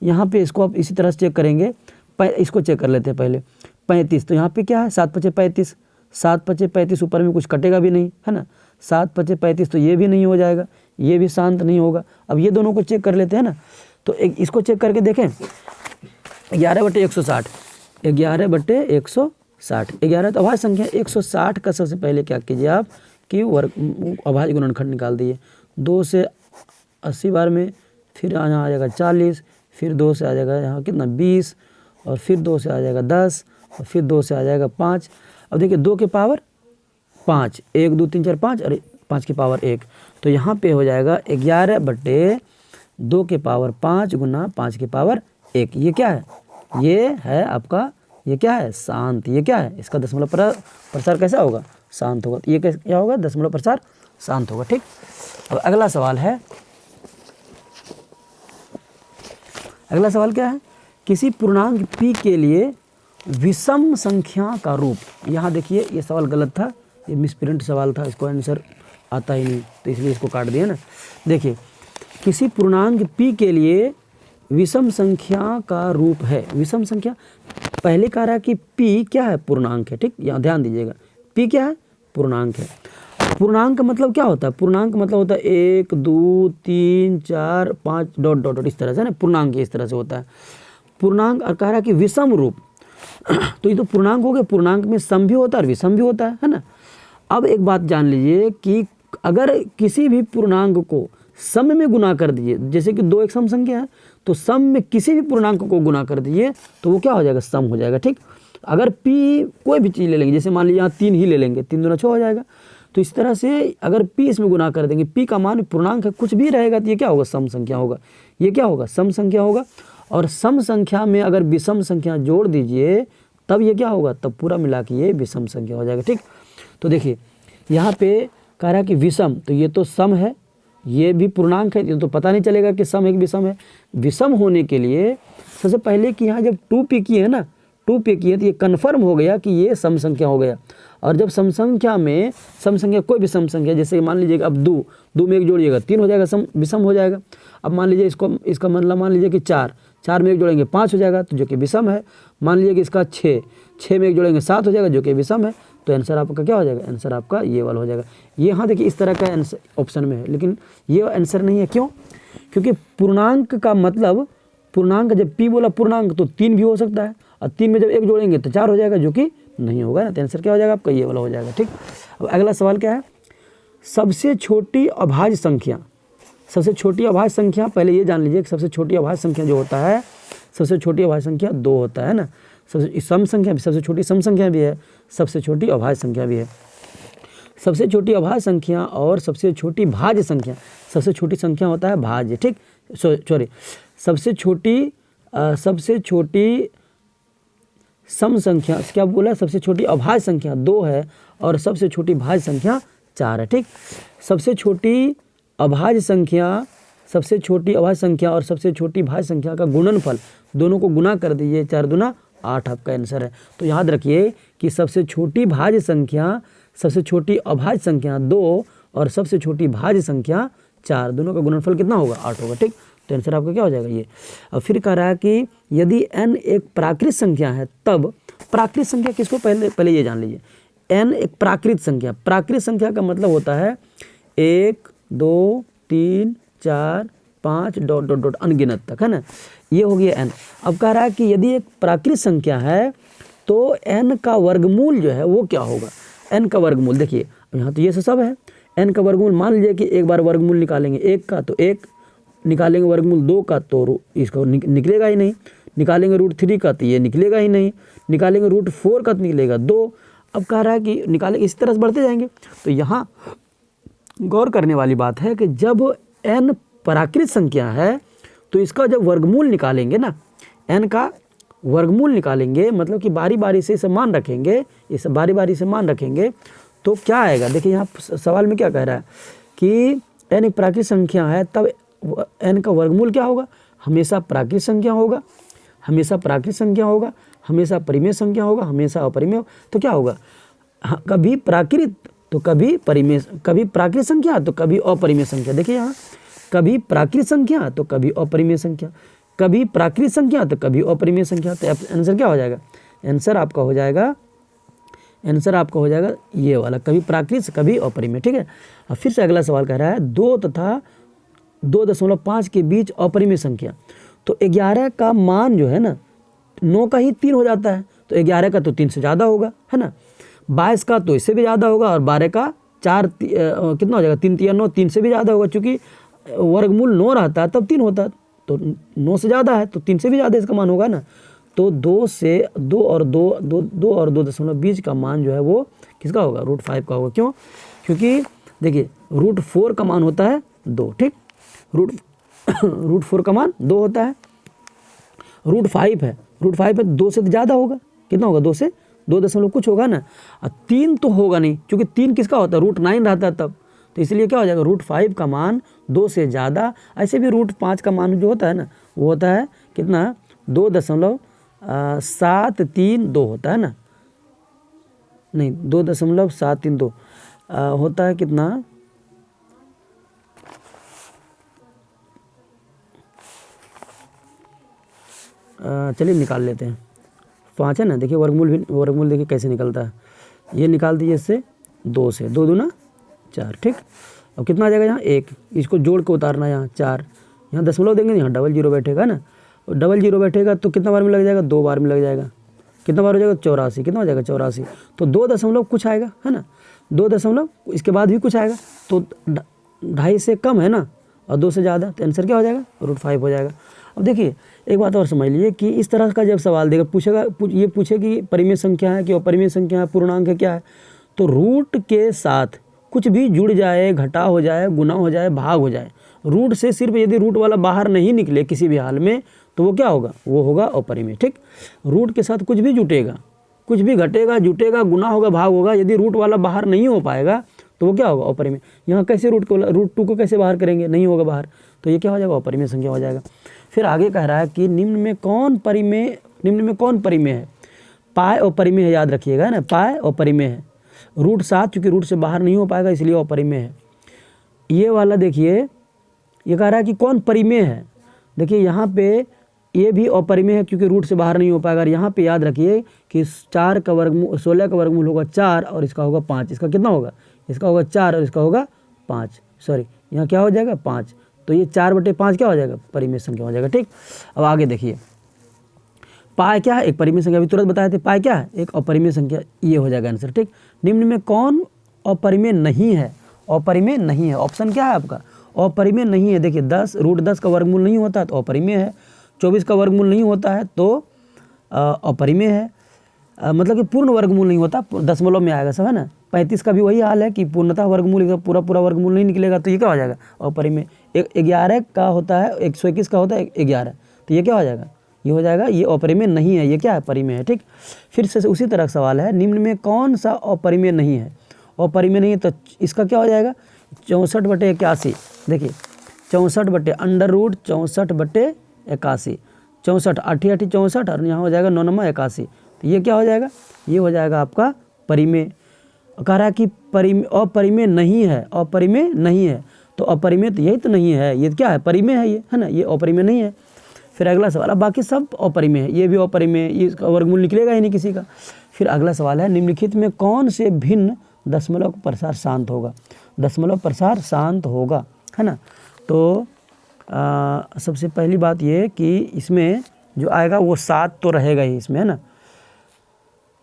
यहाँ पे इसको आप इसी तरह से चेक करेंगे। इसको चेक कर लेते हैं पहले। 35, तो यहाँ पे क्या है? 7 × 5 = 35, 7 × 5 = 35, ऊपर में कुछ कटेगा भी नहीं, है ना। 7 × 5 = 35, तो ये भी नहीं हो जाएगा, ये भी शांत नहीं होगा। अब ये दोनों को चेक कर लेते हैं ना। तो इसको चेक करके देखें, 11/160, 11/160, 11 तो अभाज्य संख्या। 160 का सबसे पहले क्या कीजिए आप कि अभाज्य गुणनखंड निकाल दीजिए। 2 से 80 बार में, फिर यहाँ आ जाएगा 40, फिर 2 से आ जाएगा यहाँ कितना? 20, और फिर 2 से आ जाएगा 10, और फिर 2 से आ जाएगा 5। अब देखिए 2 के पावर 5, 1 2 3 4 5, और 5 की पावर 1, तो यहाँ पे हो जाएगा 11/2 के पावर 5 गुना 5 की पावर 1। ये क्या है? ये है आपका, ये क्या है? शांत। ये क्या है? इसका दशमलव प्रसार कैसा होगा? शांत होगा। ये क्या होगा? दशमलव प्रसार शांत होगा। ठीक। अब अगला सवाल है, अगला सवाल क्या है? किसी पूर्णांक p के लिए विषम संख्या का रूप। यहाँ देखिए ये सवाल गलत था, ये मिसप्रिंट सवाल था, इसको आंसर आता ही नहीं, तो इसलिए इसको काट दिया ना। देखिए किसी पूर्णांक p के लिए विषम संख्या का रूप है। विषम संख्या पहले कह रहा है कि p क्या है, पूर्णांक है। ठीक, यहाँ ध्यान दीजिएगा, p क्या है, पूर्णांक है। पूर्णांक का मतलब क्या होता है, पूर्णांक मतलब होता है 1 2 3 4 5 डॉट डॉट डॉट, इस तरह से ना पूर्णांक इस तरह से होता है पूर्णांक। और कह रहा है कि विषम रूप तो ये तो पूर्णांक हो गया, पूर्णांक में सम भी होता है और विषम भी होता है ना। अब एक बात जान लीजिए कि अगर किसी भी पूर्णांक को सम में गुना कर दीजिए, जैसे कि 2 एक सम संख्या है, तो सम में किसी भी पूर्णांक को गुना कर दीजिए तो वो क्या हो जाएगा, सम हो जाएगा। ठीक, अगर p कोई भी चीज़ ले लेंगे, जैसे मान लीजिए यहाँ 3 ही ले लेंगे, 3 दूना 6 हो जाएगा। तो इस तरह से अगर p इसमें गुना कर देंगे, p का मान पूर्णांक है, कुछ भी रहेगा तो ये क्या होगा, सम संख्या होगा। ये क्या होगा, सम संख्या होगा। और सम संख्या में अगर विषम संख्या जोड़ दीजिए तब ये क्या होगा, तब पूरा मिला के ये विषम संख्या हो जाएगा। ठीक, तो देखिए यहाँ पे कह रहा है कि विषम, तो ये तो सम है, ये भी पूर्णांक है, ये तो पता नहीं चलेगा कि सम है कि विषम है। विषम होने के लिए सबसे पहले कि यहाँ जब 2p की है ना, 2p की है तो ये कन्फर्म हो गया कि ये सम संख्या हो गया। और जब सम संख्या में सम संख्या कोई भी सम संख्या, जैसे मान लीजिएगा अब 2 में 1 जोड़िएगा 3 हो जाएगा, सम विषम हो जाएगा। अब मान लीजिए इसका मतलब मान लीजिए कि 4 में 1 जोड़ेंगे 5 हो जाएगा, तो जो कि विषम है। मान लीजिए कि इसका 6 में 1 जोड़ेंगे 7 हो जाएगा, जो कि विषम है। तो आंसर आपका क्या हो जाएगा, आंसर आपका ये वाला हो जाएगा। ये हाँ देखिए इस तरह का आंसर ऑप्शन में है, लेकिन ये आंसर नहीं है। क्यों, क्योंकि पूर्णांक का मतलब, पूर्णांक जब p बोला पूर्णांक तो 3 भी हो सकता है, और 3 में जब 1 जोड़ेंगे तो 4 हो जाएगा, जो कि नहीं होगा ना। तो आंसर क्या हो जाएगा आपका, ये वाला हो जाएगा। ठीक, अब अगला सवाल क्या है, सबसे छोटी अभाज्य संख्या। सबसे छोटी अभाज्य संख्या, पहले ये जान लीजिए कि सबसे छोटी अभाज्य संख्या जो होता है, सबसे छोटी अभाज्य संख्या 2 होता है ना। सबसे सम संख्या भी, सबसे छोटी सम संख्या भी है, सबसे छोटी अभाज्य संख्या भी है। सबसे छोटी अभाज्य संख्या और सबसे छोटी भाज्य संख्या, सबसे छोटी संख्या होता है भाज्य। ठीक, सॉरी, सबसे छोटी सम संख्या क्या बोला, सबसे छोटी अभाज्य संख्या 2 है और सबसे छोटी भाज्य संख्या 4 है। ठीक, सबसे छोटी अभाज्य संख्या, सबसे छोटी अभाज्य संख्या और सबसे छोटी भाज्य संख्या का गुणनफल, दोनों को गुना कर दीजिए, 4 दूना 8 आपका आंसर है। तो याद रखिए कि सबसे छोटी भाज्य संख्या, सबसे छोटी अभाज्य संख्या 2 और सबसे छोटी भाज्य संख्या 4, दोनों का गुणनफल कितना होगा, 8 होगा। ठीक, तो आंसर आपका क्या हो जाएगा ये। अब फिर कह रहा है कि यदि n एक प्राकृत संख्या है तब, प्राकृत संख्या किसको, पहले ये जान लीजिए, n एक प्राकृत संख्या, प्राकृत संख्या का मतलब होता है 1 2 3 4 5 डॉट डॉट डॉट अनगिनत तक, है ना। ये हो गया n। अब कह रहा है कि यदि एक प्राकृत संख्या है तो n का वर्गमूल जो है वो क्या होगा, n का वर्गमूल। देखिए यहाँ तो ये सब है, n का वर्गमूल मान लीजिए कि एक बार वर्गमूल निकालेंगे 1 का तो 1, निकालेंगे वर्गमूल 2 का तो इसको निकलेगा ही नहीं, निकालेंगे √3 का तो ये निकलेगा ही नहीं, निकालेंगे √4 का तो निकलेगा 2। अब कह रहा है कि निकालेंगे, इस तरह से बढ़ते जाएंगे। तो यहाँ गौर करने वाली बात है कि जब n प्राकृत संख्या है तो इसका जब वर्गमूल निकालेंगे ना, n का वर्गमूल निकालेंगे, मतलब कि बारी बारी से इसे मान रखेंगे, इसे बारी बारी से मान रखेंगे तो क्या आएगा। देखिए यहाँ सवाल में क्या कह रहा है कि n एक प्राकृत संख्या है तब n का वर्गमूल क्या होगा, हमेशा प्राकृत संख्या होगा, हमेशा प्राकृत संख्या होगा, हमेशा परिमेय संख्या होगा, हमेशा अपरिमेय। तो क्या होगा, कभी प्राकृत तो कभी परिमेय, कभी प्राकृत संख्या तो कभी अपरिमेय संख्या। देखिए यहाँ कभी प्राकृत संख्या तो कभी अपरिमेय संख्या, कभी प्राकृत संख्या तो कभी अपरिमेय संख्या। तो आंसर क्या हो जाएगा, आंसर आपका हो जाएगा, आंसर आपका हो जाएगा ये वाला, कभी प्राकृत कभी अपरिमेय। ठीक है, अब फिर से अगला सवाल कह रहा है 2 तथा 2.5 के बीच अपरिमेय संख्या। तो 11 का मान जो है ना 9 का ही 3 हो जाता है, तो 11 का तो 3 से ज़्यादा होगा, है ना। 22 का तो इससे भी ज़्यादा होगा, और 12 का 4 कितना हो जाएगा, 3 3 9, 3 से भी ज़्यादा होगा, चूँकि वर्गमूल 9 रहता है तब 3 होता है, तो 9 से ज़्यादा है तो 3 से भी ज़्यादा इसका मान होगा ना। तो 2 और 2.20 का मान जो है वो किसका होगा, √5 का होगा। क्यों, क्योंकि देखिए √4 का मान होता है 2। ठीक, √4 का मान 2 होता है, √5 है, √5 है 2 से ज़्यादा होगा, कितना होगा, 2 से 2 कुछ होगा ना। और 3 तो होगा नहीं, क्योंकि 3 किसका होता है, √9 रहता है तब, तो इसलिए क्या हो जाएगा, √5 का मान 2 से ज़्यादा। ऐसे भी √5 का मान जो होता है ना वो होता है कितना, 2.732 होता है ना, नहीं 2.732 होता है कितना, चलिए निकाल लेते हैं। 5 है ना, देखिए वर्गमूल देखिए कैसे निकलता है, ये निकाल दीजिए इससे 2 से, 2 दूना 4, ठीक। अब कितना आ जाएगा यहाँ 1, इसको जोड़ के उतारना यहाँ 4, यहाँ दशमलव देंगे, यहाँ डबल जीरो बैठेगा ना, और डबल जीरो बैठेगा तो कितना बार में लग जाएगा, 2 बार में लग जाएगा, कितना बार हो जाएगा 84, कितना हो जाएगा 84, तो 2 दशमलव कुछ आएगा है ना, 2 दशमलव इसके बाद भी कुछ आएगा, तो 2.5 से कम है ना, और 2 से ज़्यादा, तो आंसर क्या हो जाएगा √5 हो जाएगा। अब देखिए एक बात और समझ लीजिए कि इस तरह का जब सवाल देगा ये पूछे कि परिमेय संख्या है कि अपरिमेय संख्या है, पूर्णांक है, क्या है, तो रूट के साथ कुछ भी जुड़ जाए, घटा हो जाए, गुना हो जाए, भाग हो जाए, रूट से सिर्फ यदि रूट वाला बाहर नहीं निकले किसी भी हाल में तो वो क्या होगा, वो होगा अपरिमेय, ठीक। रूट के साथ कुछ भी जुटेगा, कुछ भी घटेगा, जुटेगा, गुना होगा, भाग होगा, यदि रूट वाला बाहर नहीं हो पाएगा तो वो क्या होगा, अपरिमेय। यहाँ कैसे रूट 2 को कैसे बाहर करेंगे, नहीं होगा बाहर, तो ये क्या हो जाएगा, अपरिमेय संख्या हो जाएगा। फिर आगे कह रहा है कि निम्न में कौन परिमेय है, पाए और परिमेय है, याद रखिएगा ना, पाए और परिमेय है। √7 क्योंकि रूट से बाहर नहीं हो पाएगा इसलिए अपरिमेय है। ये वाला देखिए, ये कह रहा है कि कौन परिमेय है, देखिए यहाँ पे ये भी अपरिमेय है क्योंकि रूट से बाहर नहीं हो पाएगा। और यहाँ पे याद रखिए कि 4 का वर्गमूल 16 का वर्गमूल होगा 4 और इसका होगा 5, इसका कितना होगा, इसका होगा 4 और इसका होगा 5, सॉरी यहाँ क्या हो जाएगा 5, तो ये 4/5 क्या हो जाएगा, परिमेय संख्या हो जाएगा, ठीक। अब आगे देखिए, पाई क्या है, एक परिमेय संख्या, अभी तुरंत बताए थे, पाई क्या है, एक अपरिमेय संख्या, ये हो जाएगा आंसर, ठीक। निम्न में कौन अपरिमेय नहीं है, अपरिमेय नहीं है, ऑप्शन क्या है आपका, अपरिमेय नहीं है। देखिए 10 √10 का वर्गमूल नहीं होता है तो अपरिमेय है, 24 का वर्गमूल नहीं होता है तो अपरिमेय है, मतलब कि पूर्ण वर्गमूल नहीं होता, दशमलव में आएगा, सब है ना। 35 का भी वही हाल है कि पूर्णतः वर्गमूल, पूरा वर्गमूल नहीं निकलेगा तो ये क्या हो जाएगा, अपरिमेय। 11 का होता है, 121 का होता है 11, तो ये क्या हो जाएगा, ये हो जाएगा, ये अपरिमेय नहीं है, ये क्या है, परिमेय है, ठीक। फिर से उसी तरह का सवाल है, निम्न में कौन सा अपरिमेय नहीं है, अपरिमेय नहीं है तो इसका क्या हो जाएगा, 64/81। देखिए 64/√64/81, 64 8 8 64 और यहाँ हो जाएगा 9 9 81, तो ये क्या हो जाएगा, ये हो जाएगा आपका परिमेय। कह रहा है कि अपरिमेय नहीं है, अपरिमेय नहीं है, तो अपरिमेय तो यही तो नहीं है, ये क्या है, परिमेय है, ये है ना, ये अपरिमेय नहीं है। फिर अगला सवाल, अब बाकी सब अपरिमेय है, ये भी अपरिमेय, इसका वर्गमूल निकलेगा ही नहीं किसी का। फिर अगला सवाल है, निम्नलिखित में कौन से भिन्न दशमलव का प्रसार शांत होगा, दशमलव प्रसार शांत होगा, है ना। तो सबसे पहली बात ये कि इसमें जो आएगा वो 7 तो रहेगा ही इसमें, है ना,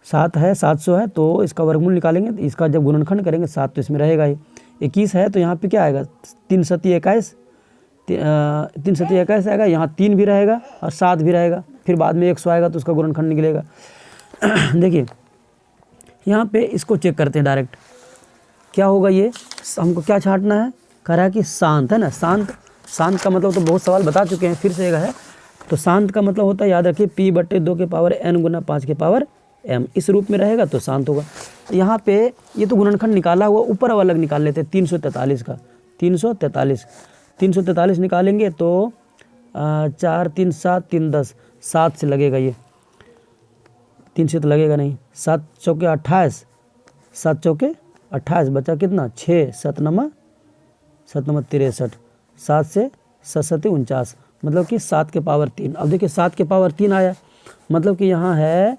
7 है, 700 है तो इसका वर्गमूल निकालेंगे, तो इसका जब गुणनखंड करेंगे 7 तो इसमें रहेगा ही। 21 है तो यहाँ पे क्या आएगा, 3 सती 21, 3 सती 21 आएगा, यहाँ 3 भी रहेगा और 7 भी रहेगा, फिर बाद में 100 आएगा तो उसका गुणनखंड निकलेगा। देखिए यहाँ पे इसको चेक करते हैं डायरेक्ट, क्या होगा, ये हमको क्या छांटना है, कह रहा है कि शांत, है ना। शांत का मतलब तो बहुत सवाल बता चुके हैं, फिर से एक है, तो शांत का मतलब होता है, याद रखिए, p/2 के पावर n गुना 5 के पावर m, इस रूप में रहेगा तो शांत होगा। यहाँ पे ये तो गुणनखंड निकाला हुआ, ऊपर वाला निकाल लेते हैं 343 का, 343 निकालेंगे तो 4 3 7 3 10, 7 से लगेगा, ये 3 से तो लगेगा नहीं, 7 चौके 28, 7 चौके 28 बचा कितना, 6 7 9 63, 7 से 7 49, मतलब कि 7 के पावर 3। अब देखिए 7 के पावर 3 आया, मतलब कि यहाँ है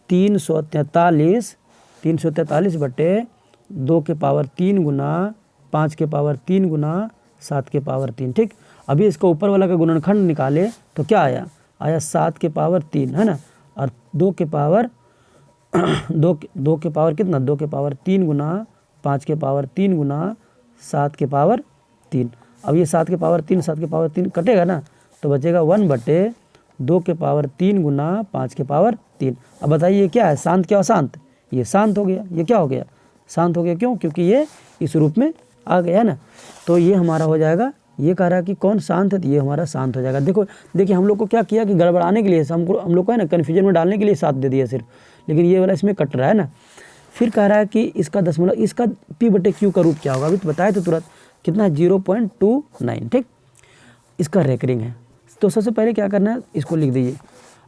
343/2 के पावर 3 गुना 5 के पावर 3 गुना 7 के पावर 3, ठीक। अभी इसको ऊपर वाला का गुणनखंड निकाले तो क्या आया, 7 के पावर 3, है ना, और 2 के पावर 2 के पावर कितना, 2 के पावर 3 गुना 5 के पावर 3 गुना 7 के पावर 3। अब ये 7 के पावर 3 7 के पावर 3 कटेगा ना, तो बचेगा 1/2 के पावर 3 गुना 5 के पावर 3। अब बताइए ये क्या है, शांत क्या अशांत, ये शांत हो गया, ये क्या हो गया, शांत हो गया, क्यों, क्योंकि ये इस रूप में आ गया है ना। तो ये हमारा हो जाएगा, ये कह रहा है कि कौन शांत है, तो ये हमारा शांत हो जाएगा। देखिए हम लोग को क्या किया कि गड़बड़ाने के लिए, हम लोग को है ना कन्फ्यूजन में डालने के लिए 7 दे दिया सिर्फ, लेकिन ये वाला इसमें कट रहा है ना। फिर कह रहा है कि इसका दशमलव, इसका p/q का रूप क्या होगा, अभी तो बताया तो तुरंत, कितना है 0.29, ठीक। इसका रेकरिंग है, तो सबसे पहले क्या करना है, इसको लिख दीजिए,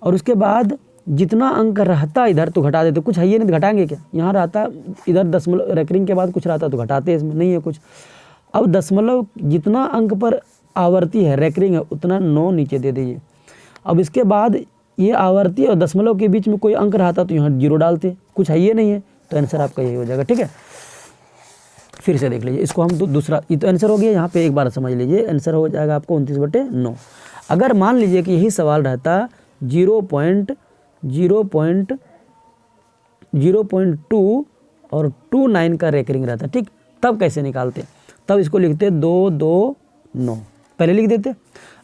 और उसके बाद जितना अंक रहता इधर तो घटा देते, कुछ है ये नहीं तो घटाएंगे क्या, यहाँ रहता इधर दशमलव, रेकरिंग के बाद कुछ रहता तो घटाते, इसमें नहीं है कुछ। अब दशमलव जितना अंक पर आवर्ती है, रेकरिंग है, उतना 9 नीचे दे दीजिए। अब इसके बाद ये आवर्ती और दशमलव के बीच में कोई अंक रहता तो यहाँ 0 डालते, कुछ है ये नहीं है, तो आंसर आपका यही हो जाएगा। ठीक है, फिर से देख लीजिए इसको हम दूसरा, ये तो आंसर हो गया, यहाँ पे एक बार समझ लीजिए आंसर हो जाएगा आपको 29/9। अगर मान लीजिए कि यही सवाल रहता 0.2 और 29 का रेकरिंग रहता, ठीक, तब कैसे निकालते, तब इसको लिखते 229 पहले लिख देते।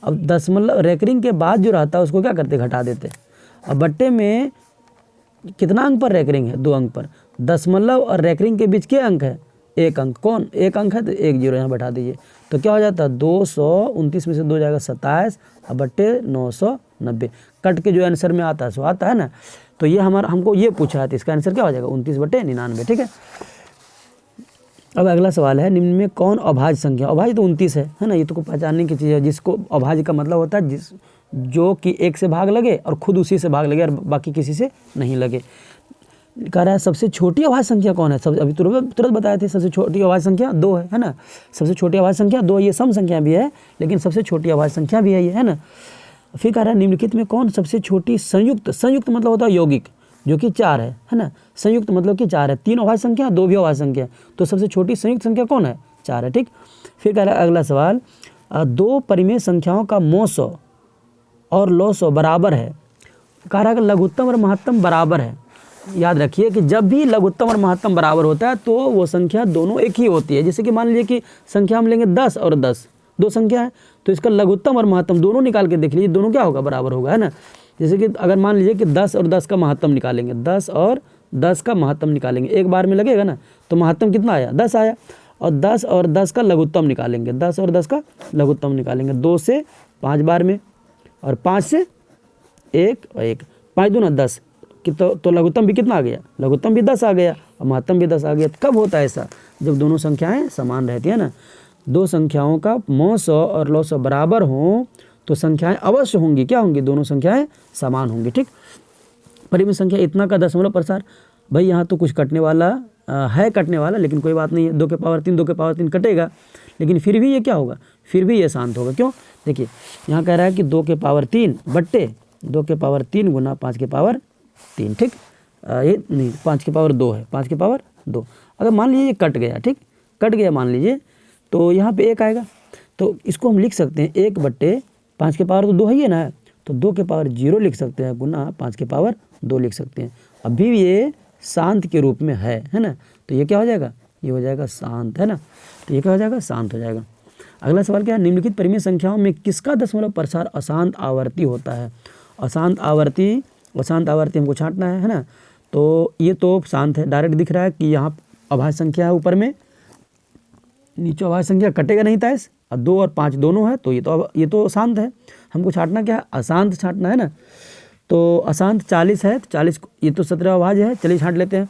अब दशमलव रेकरिंग के बाद जो रहता है उसको क्या करते, घटा देते। अब बट्टे में कितना अंक पर रेकरिंग है, 2 अंक पर, दशमलव और रेकरिंग के बीच के अंक है, 1 अंक, कौन 1 अंक है, तो 1 0 यहाँ बैठा दीजिए, तो क्या हो जाता है 229 में से 2 जाएगा 27 और बट्टे 990, कट के जो आंसर में आता है सो आता है ना। तो ये हमको ये पूछा है, तो इसका आंसर क्या हो जाएगा 29/99। ठीक है, अब अगला सवाल है, निम्न में कौन अभाज्य संख्या, अभाज्य तो 29 है ना, ये तो को पहचानने की चीज़ है, जिसको अभाज्य का मतलब होता है जो कि 1 से भाग लगे और खुद उसी से भाग लगे और बाकी किसी से नहीं लगे। कह रहा है सबसे छोटी अभाज्य संख्या कौन है, सब अभी तुरंत बताए थे, सबसे छोटी अभाज्य संख्या 2 है ना, सबसे छोटी अभाज्य संख्या 2, ये सम संख्या भी है लेकिन सबसे छोटी अभाज्य संख्या भी है ये, है ना। फिर कह रहा है निम्नलिखित में कौन सबसे छोटी संयुक्त मतलब होता है यौगिक, जो कि 4 है ना, संयुक्त मतलब कि 4 है, 3 अभाज्य संख्या 2 भी अभाज्य संख्या, तो सबसे छोटी संयुक्त संख्या कौन है, 4 है। ठीक, फिर कह रहा है अगला सवाल, 2 परिमेय संख्याओं का मौसौ और लौसौ बराबर है। कह रहा है कि लघुत्तम और महत्तम बराबर है। याद रखिए कि जब भी लघुत्तम और महत्तम बराबर होता है तो वो संख्या दोनों एक ही होती है। जैसे कि मान लीजिए कि संख्या हम लेंगे 10 और 10, 2 संख्या है, तो इसका लघुत्तम और महत्तम दोनों निकाल के देख लीजिए, दोनों क्या होगा, बराबर होगा, है ना। जैसे कि अगर मान लीजिए कि 10 और 10 का महत्तम निकालेंगे, 10 और 10 का महत्तम निकालेंगे, एक बार में लगेगा ना, तो महत्तम कितना आया, 10 आया। और 10 और 10 का लघुत्तम निकालेंगे, 10 और 10 का लघुत्तम निकालेंगे, 2 से 5 बार में, और 5 से 1 और 1, 5 दूना 10 कि तो लघुत्तम भी कितना आ गया, लघुत्तम भी 10 आ गया और महत्तम भी 10 आ गया। कब होता है ऐसा, जब दोनों संख्याएं समान रहती है ना। 2 संख्याओं का मौसौ और लौसौ बराबर हों तो संख्याएं अवश्य होंगी, क्या होंगी, दोनों संख्याएं समान होंगी। ठीक, परिमेय संख्या इतना का दशमलव प्रसार, भाई यहाँ तो कुछ कटने वाला है, कटने वाला, लेकिन कोई बात नहीं है, 2 के पावर 3 कटेगा, लेकिन फिर भी ये क्या होगा, फिर भी ये शांत होगा। क्यों, देखिए यहाँ कह रहा है कि 2 के पावर 3 बट्टे 2 के पावर 3 गुना 5 के पावर 3। ठीक, ये नहीं 5 के पावर 2 है, 5 के पावर 2। अगर मान लीजिए ये कट गया, ठीक, कट गया मान लीजिए, तो यहाँ पे 1 आएगा, तो इसको हम लिख सकते हैं 1 बट्टे 5 के पावर तो 2 है ना, तो 2 के पावर 0 लिख सकते हैं गुना 5 के पावर 2 लिख सकते हैं। अभी भी ये शांत के रूप में है ना, तो ये क्या हो जाएगा, ये हो जाएगा शांत, है ना, तो ये क्या हो जाएगा, शांत हो जाएगा। अगला सवाल क्या है, निम्नलिखित परिमेय संख्याओं में किसका दशमलव प्रसार अशांत आवर्ती होता है। अशांत आवर्ती हमको छांटना है ना, तो ये तो शांत है, डायरेक्ट दिख रहा है कि यहाँ अभाज्य संख्या है ऊपर में, नीचे अभाज्य संख्या कटेगा नहीं था, इस 2 और 5 दोनों है, तो ये तो शांत है। हमको छांटना क्या है, अशांत छांटना है ना, तो अशांत 40 है, तो 40 ये तो 17 अभाज्य है, चलिए छांट लेते हैं।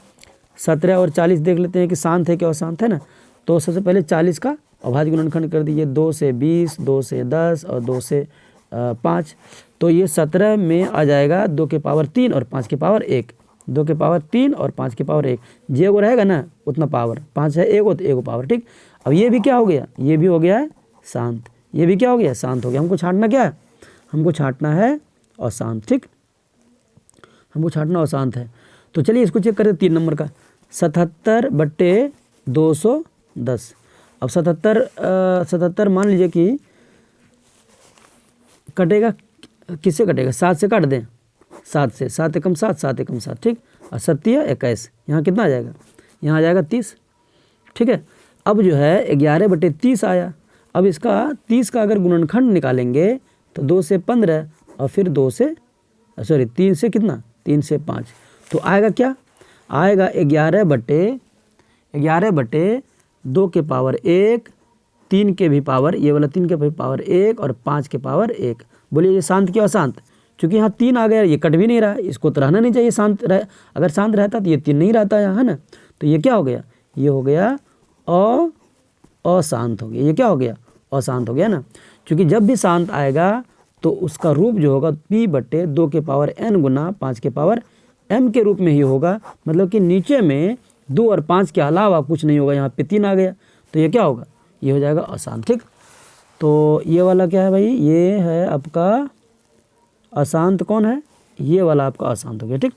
17 और 40 देख लेते हैं कि शांत है क्या अशांत है ना। तो सबसे पहले 40 का अभाज्य गुणनखंड कर दीजिए, 2 से 20, 2 से 10 और 2 से 5, तो ये 17 में आ जाएगा 2 के पावर 3 और 5 के पावर 1, 2 के पावर 3 और 5 के पावर 1, जे वो रहेगा ना उतना पावर, 5 है 1 हो तो 1 पावर। ठीक, अब ये भी क्या हो गया, ये भी हो गया है शांत, ये भी क्या हो गया, शांत हो गया। हमको छांटना क्या है, हमको छांटना है अशांत। ठीक, हमको छांटना अशांत है, तो चलिए इसको चेक करें 3 नंबर का, 77 बट्टे 210। अब 77 मान लीजिए कि कटेगा, किससे कटेगा, 7 से काट दें, 7 से, 7 एकम 7, 7 एकम 7। ठीक, और 7 21, यहाँ कितना आ जाएगा, यहाँ आ जाएगा 30। ठीक है, अब जो है 11 बटे 30 आया। अब इसका 30 का अगर गुणनखंड निकालेंगे तो 2 से 15 और फिर 3 से कितना, 3 से 5, तो आएगा क्या, आएगा 11 बटे 2 के पावर 1, 3 के भी पावर, ये वाला 3 के भी पावर 1 और 5 के पावर 1। बोलिए ये शांत क्या अशांत, क्योंकि यहाँ 3 आ गया, ये कट भी नहीं रहा है, इसको तो रहना नहीं चाहिए शांत रहे, अगर शांत रहता तो ये 3 नहीं रहता यहाँ, है ना। तो ये क्या हो गया, ये हो गया अशांत हो गया, ये क्या हो गया, अशांत हो गया ना, क्योंकि जब भी शांत आएगा तो उसका रूप जो होगा p बट्टे 2 के पावर n गुना 5 के पावर m के रूप में ही होगा, मतलब कि नीचे में 2 और 5 के अलावा कुछ नहीं होगा, यहाँ पे 3 आ गया, तो ये क्या होगा, ये हो जाएगा अशांत। ठीक, तो ये वाला क्या है भाई, ये है आपका अशांत, कौन है, ये वाला आपका अशांत हो गया। ठीक,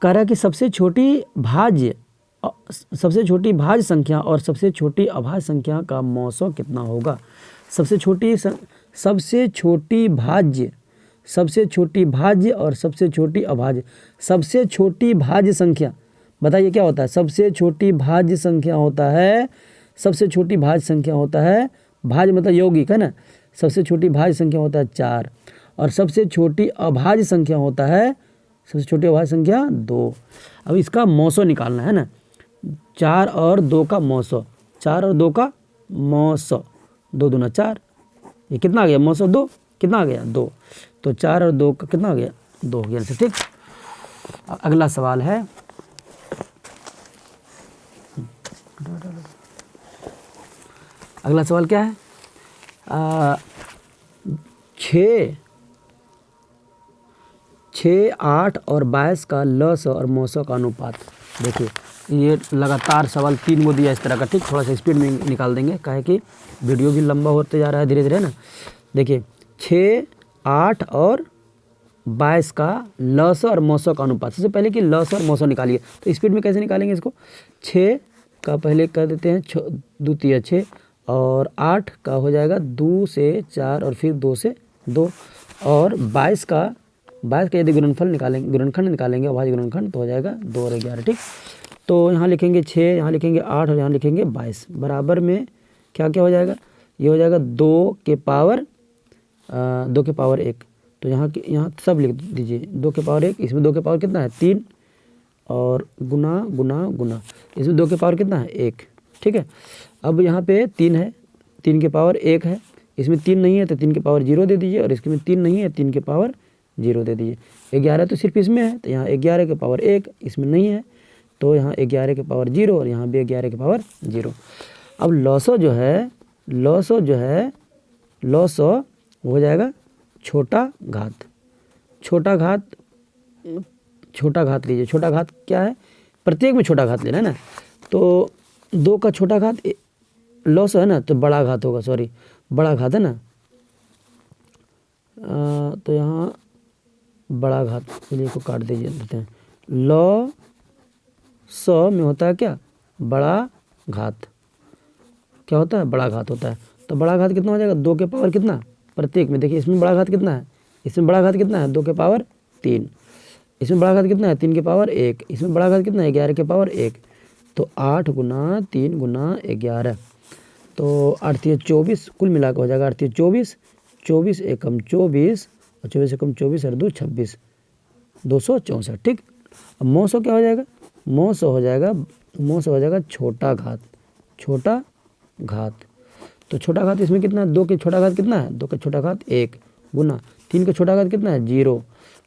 कह रहा है कि सबसे छोटी भाज्य संख्या और सबसे छोटी अभाज्य संख्या का मौसो कितना होगा। सबसे छोटी भाज्य और सबसे छोटी अभाज्य। सबसे छोटी भाज्य संख्या बताइए क्या होता है। सबसे छोटी भाज्य संख्या होता है, भाज्य मतलब यौगिक है ना। सबसे छोटी भाज्य संख्या होता है 4 और सबसे छोटी अभाज्य संख्या होता है 2। अब इसका मौसो निकालना है ना। 4 और 2 का मौसो, 2 दूना 4, ये कितना आ गया मौसो 2, कितना आ गया 2। तो 4 और 2 का कितना आ गया 2 हो गया। ठीक, अगला सवाल है क्या है। 6, 8 और 22 का लस और मौसो का अनुपात। देखिए ये लगातार सवाल 3 गो दिया इस तरह का। ठीक, थोड़ा सा स्पीड में निकाल देंगे, काहे कि वीडियो भी लंबा होते जा रहा है धीरे धीरे ना। देखिए 6, 8 और 22 का लस और मौसो का अनुपात। सबसे पहले कि लस और मौसो निकालिए, तो स्पीड में कैसे निकालेंगे इसको। 6 का पहले कर देते हैं 2 6 और 8 का हो जाएगा 2 से 4 और फिर 2 से 2 और 22 का यदि गुणनखंड निकालेंगे अभाज्य गुणनखंड तो हो जाएगा 2 और 11। ठीक, तो यहाँ लिखेंगे 6, यहाँ लिखेंगे 8 और यहाँ लिखेंगे 22। बराबर में क्या क्या हो जाएगा, ये हो जाएगा 2 के पावर 1। तो यहाँ सब लिख दीजिए 2 के पावर 1। इसमें 2 के पावर कितना है 3 और गुना इसमें 2 के पावर कितना है 1। ठीक है, अब यहाँ पे 3 है, 3 के पावर 1 है। इसमें 3 नहीं है तो 3 के पावर 0 दे दीजिए और इसमें 3 नहीं है 3 के पावर 0 दे दीजिए। 11 तो सिर्फ इसमें है तो यहाँ 11 के पावर 1, इसमें नहीं है तो यहाँ 11 के पावर 0 और यहाँ भी 11 के पावर 0। अब लॉसो जो है हो जाएगा छोटा घात लीजिए। छोटा घात क्या है, प्रत्येक में छोटा घात लेना है ना। तो 2 का छोटा घात लॉस है ना, तो बड़ा घात होगा, बड़ा घात है ना। तो यहाँ बड़ा घात, चलिए को काट दीजिए देते हैं। लॉ सौ में होता है क्या, बड़ा घात। क्या होता है, बड़ा घात होता है। तो बड़ा घात कितना हो जाएगा 2 के पावर कितना प्रत्येक में। देखिए इसमें बड़ा घात कितना है, 2 के पावर 3। इसमें बड़ा घात कितना है 3 के पावर 1। इसमें बड़ा घात कितना है 11 के पावर 1। तो 8 गुना 3 गुना 11, तो 8 3 24, कुल मिला के हो जाएगा 8 3 24, 24 एकम 24 और 24 एकम 24 और 2 26, 264। ठीक, अब मौसो क्या हो जाएगा, मौसो हो जाएगा छोटा घात। तो छोटा घात इसमें कितना है, 2 के छोटा घात कितना है, 2 का छोटा घात 1 गुना 3 का छोटा घात कितना है 0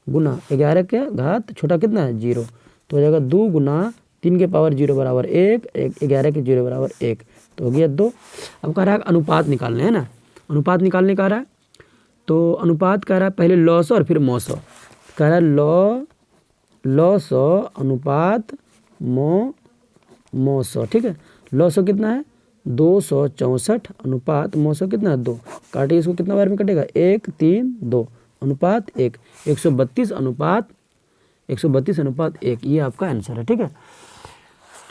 गुना 11 का घात छोटा कितना है 0। तो हो जाएगा 2 गुना 3 के पावर 0 बराबर 1, 11 के 0 बराबर 1, तो हो गया 2। अब कह रहा है अनुपात निकालने है ना, अनुपात निकालने का रहा है। तो अनुपात कह रहा है पहले लॉसो और फिर मौसो। कह रहा है लॉसो अनुपात मौसो। ठीक है, लॉसो कितना है 264 अनुपात मौसो कितना है 2। काटिए इसको, कितना बार में कटेगा 1 3 2 अनुपात 1, 132 अनुपात 1, ये आपका आंसर है। ठीक है,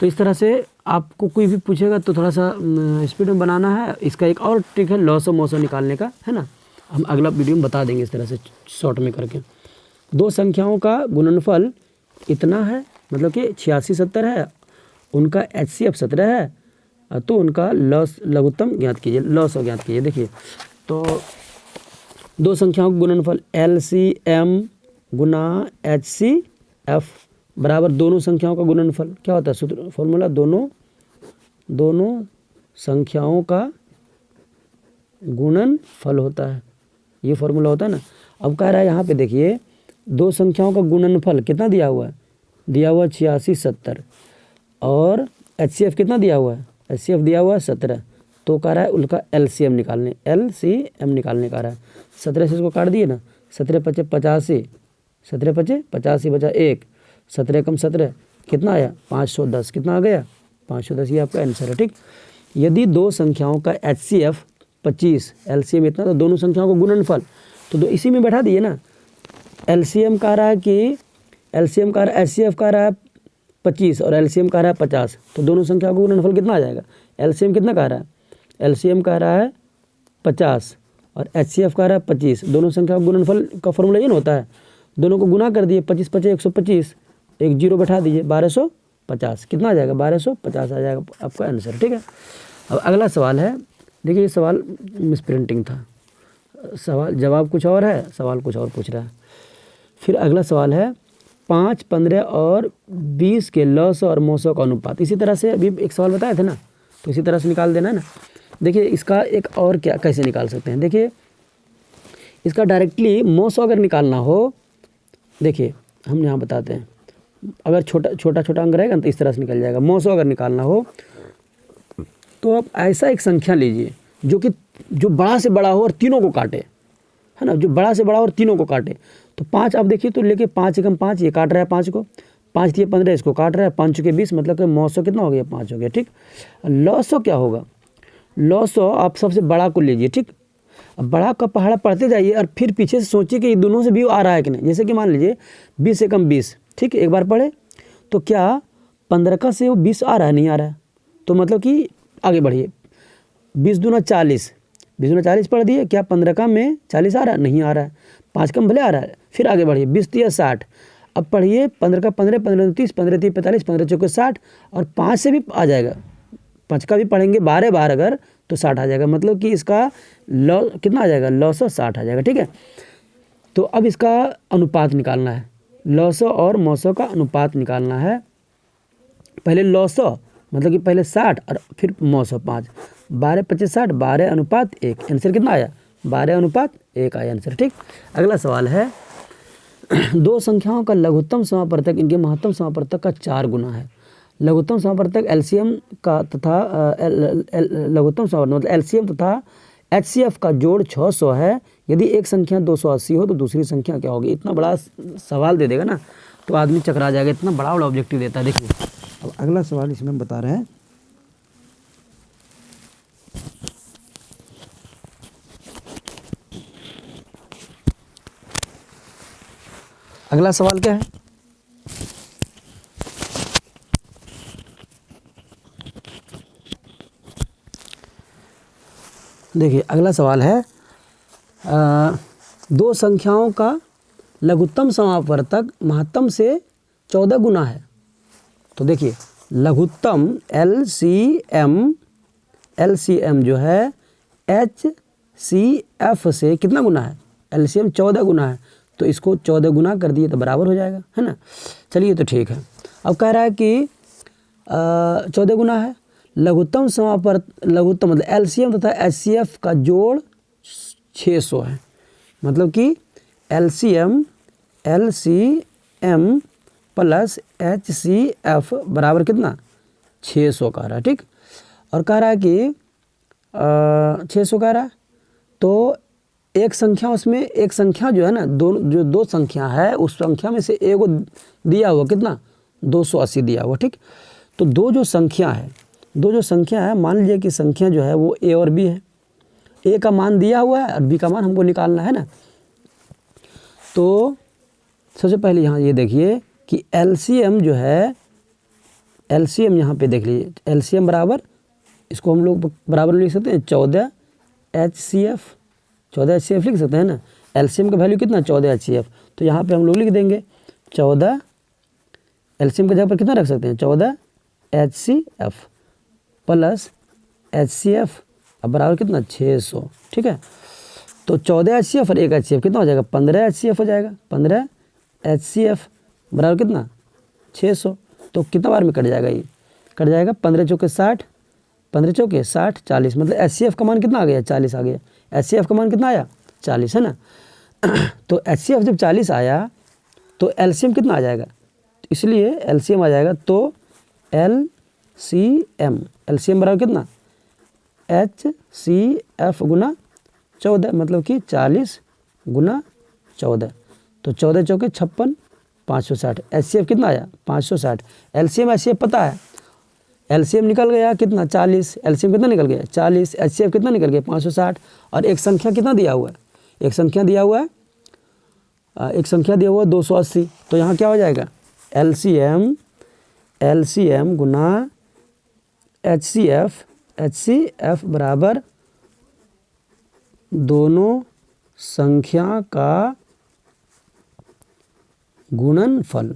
तो इस तरह से आपको कोई भी पूछेगा तो थोड़ा सा स्पीड में बनाना है। इसका एक और ट्रिक है लॉसो मौसो निकालने का, है ना, हम अगला वीडियो में बता देंगे इस तरह से शॉर्ट में करके। 2 संख्याओं का गुणनफल इतना है, मतलब कि 86 70 है, उनका HCF 17 है, तो उनका लघुत्तम ज्ञात कीजिए, लॉसो ज्ञात कीजिए। देखिए तो 2 संख्याओं का गुणनफल LCM गुना HCF बराबर दोनों संख्याओं का गुणनफल। क्या होता है सूत्र, फॉर्मूला, दोनों संख्याओं का गुणनफल होता है, ये फॉर्मूला होता है ना। अब कह रहा है यहाँ पे देखिए 2 संख्याओं का गुणनफल कितना दिया हुआ है, 86 70 और HCF कितना दिया हुआ है, HCF दिया हुआ है 17। तो कह रहा है उनका LCM निकालने का रहा है। 17 से इसको काट दिए ना, 17 5 85, 17 5 85 बचा 1, 17 कम 17 कितना आया 510, कितना आ गया 510, ये आपका आंसर है। ठीक, यदि 2 संख्याओं का HCF 25, LCM इतना, तो दोनों संख्याओं को गुणनफल तो इसी में बैठा दिए ना। एलसीएम कह रहा है कि एलसीएम कह रहा है एचसीएफ कह रहा है 25 और एलसीएम कह रहा है 50, तो दोनों संख्या का गुणनफल कितना आ जाएगा? एलसीएम कितना कह रहा है? एलसीएम कह रहा है 50 और एचसीएफ कह रहा है 25, दोनों संख्या का गुणनफल का फॉर्मूला ये ना होता है, दोनों को गुना कर दिए, 25 25 125, एक जीरो बैठा दीजिए, 1250 कितना आ जाएगा? 1250 आ जाएगा आपका आंसर, ठीक है। अब अगला सवाल है, देखिए ये सवाल मिस प्रिंटिंग था, सवाल जवाब कुछ और है, सवाल कुछ और पूछ रहा है। फिर अगला सवाल है 5, 15 और 20 के लॉस और मौसों का अनुपात। इसी तरह से अभी एक सवाल बताए थे ना, तो इसी तरह से निकाल देना है ना। देखिए इसका एक और क्या कैसे निकाल सकते हैं, देखिए इसका डायरेक्टली मौसों अगर निकालना हो, देखिए हम यहाँ बताते हैं, अगर छोटा छोटा अंक रहेगा ना तो इस तरह से निकल जाएगा। मौसों अगर निकालना हो तो आप ऐसा एक संख्या लीजिए जो बड़ा से बड़ा हो और तीनों को काटे, है ना, जो बड़ा से बड़ा और तीनों को काटे। तो 5 आप देखिए तो लेके 5 एकम 5, ये काट रहा है 5 को, 5 दिए 15, इसको काट रहा है, 5 चुके 20, मतलब कि मौसों कितना हो गया? 5 हो गया, ठीक। लॉसों क्या होगा? लॉसों आप सबसे बड़ा को लीजिए, ठीक। अब बड़ा का पहाड़ा पढ़ते जाइए और फिर पीछे से सोचिए कि ये दोनों से भी आ रहा है कि नहीं। जैसे कि मान लीजिए 20 एकम 20, ठीक, एक बार पढ़े तो क्या 15 का से वो 20 आ रहा है? नहीं आ रहा है, तो मतलब कि आगे बढ़िए, 20 दूना 40, 20 दूना 40 पढ़ दिए, क्या 15 का में 40 आ रहा है? नहीं आ रहा है, 5 कम भले आ रहा है। फिर आगे बढ़िए, 20 दिया 60, अब पढ़िए 15 का 15, 15 30, 15 30 45, 15 चौके 60 और 5 से भी आ जाएगा, 5 का भी पढ़ेंगे 12 बार अगर तो 60 आ जाएगा, मतलब कि इसका लॉ कितना आ जाएगा? लॉस 60 आ जाएगा, ठीक है। तो अब इसका अनुपात निकालना है, लॉसों और मौसों का अनुपात निकालना है। पहले लॉसों मतलब कि पहले 60 और फिर मौसों 5, 12 25 60, 12 अनुपात 1, आंसर कितना आया? 12 अनुपात 1 आया आंसर, ठीक। अगला सवाल है दो संख्याओं का लघुत्तम समापवर्तक इनके महत्तम समापवर्तक का 4 गुना है। लघुत्तम समापवर्तक एलसीएम का तथा लघुत्तम समापवर्तक मतलब एलसीएम तथा एचसीएफ का जोड़ 600 है। यदि एक संख्या 280 हो तो दूसरी संख्या क्या होगी? इतना बड़ा सवाल दे देगा ना तो आदमी चकरा जाएगा, इतना बड़ा ऑब्जेक्टिव देता है। देखिए अब अगला सवाल इसमें हम बता रहे हैं, अगला सवाल क्या है? देखिए अगला सवाल है दो संख्याओं का लघुत्तम समापवर्तक महत्तम से 14 गुना है। तो देखिए लघुत्तम एलसीएम जो है एचसीएफ से कितना गुना है? एलसीएम 14 गुना है, तो इसको 14 गुना कर दिए तो बराबर हो जाएगा, है ना। चलिए तो ठीक है। अब कह रहा है कि 14 गुना है, लघुत्तम लघुत्तम मतलब एलसीएम तथा एचसीएफ का जोड़ 600 है, मतलब कि एलसीएम प्लस एचसीएफ बराबर कितना? 600 कह रहा है, ठीक। और कह रहा है कि 600 कह रहा है, तो एक संख्या उसमें एक संख्या जो है ना दो संख्या है उस संख्या में से एक को दिया हुआ कितना? 280 दिया हुआ, ठीक। तो दो जो संख्या है मान लीजिए कि संख्या जो है वो ए और बी है, ए का मान दिया हुआ है और बी का मान हमको निकालना है ना। तो सबसे पहले यहाँ ये देखिए कि एलसीएम जो है, एलसीएम यहाँ पे देख लीजिए, एलसीएम बराबर इसको हम लोग बराबर लिख सकते हैं 14 एचसीएफ लिख सकते हैं ना। एलसीएम का वैल्यू कितना? 14 एचसीएफ, तो यहाँ पे हम लोग लिख देंगे 14, एलसीएम की जगह पर कितना रख सकते हैं? 14 एचसीएफ प्लस एचसीएफ अब बराबर कितना? 600, ठीक है। तो 14 एचसीएफ और 1 एचसीएफ कितना हो जाएगा? 15 एचसीएफ हो जाएगा। 15 एचसीएफ बराबर कितना? 600। तो कितना बार में कट जाएगा? ये कट जाएगा 15 चौके 60, 15 चौके 60, 40, मतलब एचसीएफ का मान कितना आ गया? 40 आ गया। एचसीएफ का मान कितना आया? 40, है ना। तो एचसीएफ जब 40 आया तो एलसीएम कितना आ जाएगा? इसलिए एलसीएम आ जाएगा, तो एलसीएम बराबर कितना? एचसीएफ गुना 14, मतलब कि 40 गुना 14, तो 14 चौके 56, 560। एचसीएफ कितना आया? 560। एलसीएम एचसीएफ पता है, एलसीएम निकल गया कितना? 40। एलसीएम कितना निकल गया? 40। एचसीएफ कितना निकल गया? 560। और एक संख्या कितना दिया हुआ है? एक संख्या दिया हुआ है एक संख्या दिया हुआ 280, तो यहाँ क्या हो जाएगा एलसीएम गुना एचसीएफ बराबर दोनों संख्या का गुणनफल।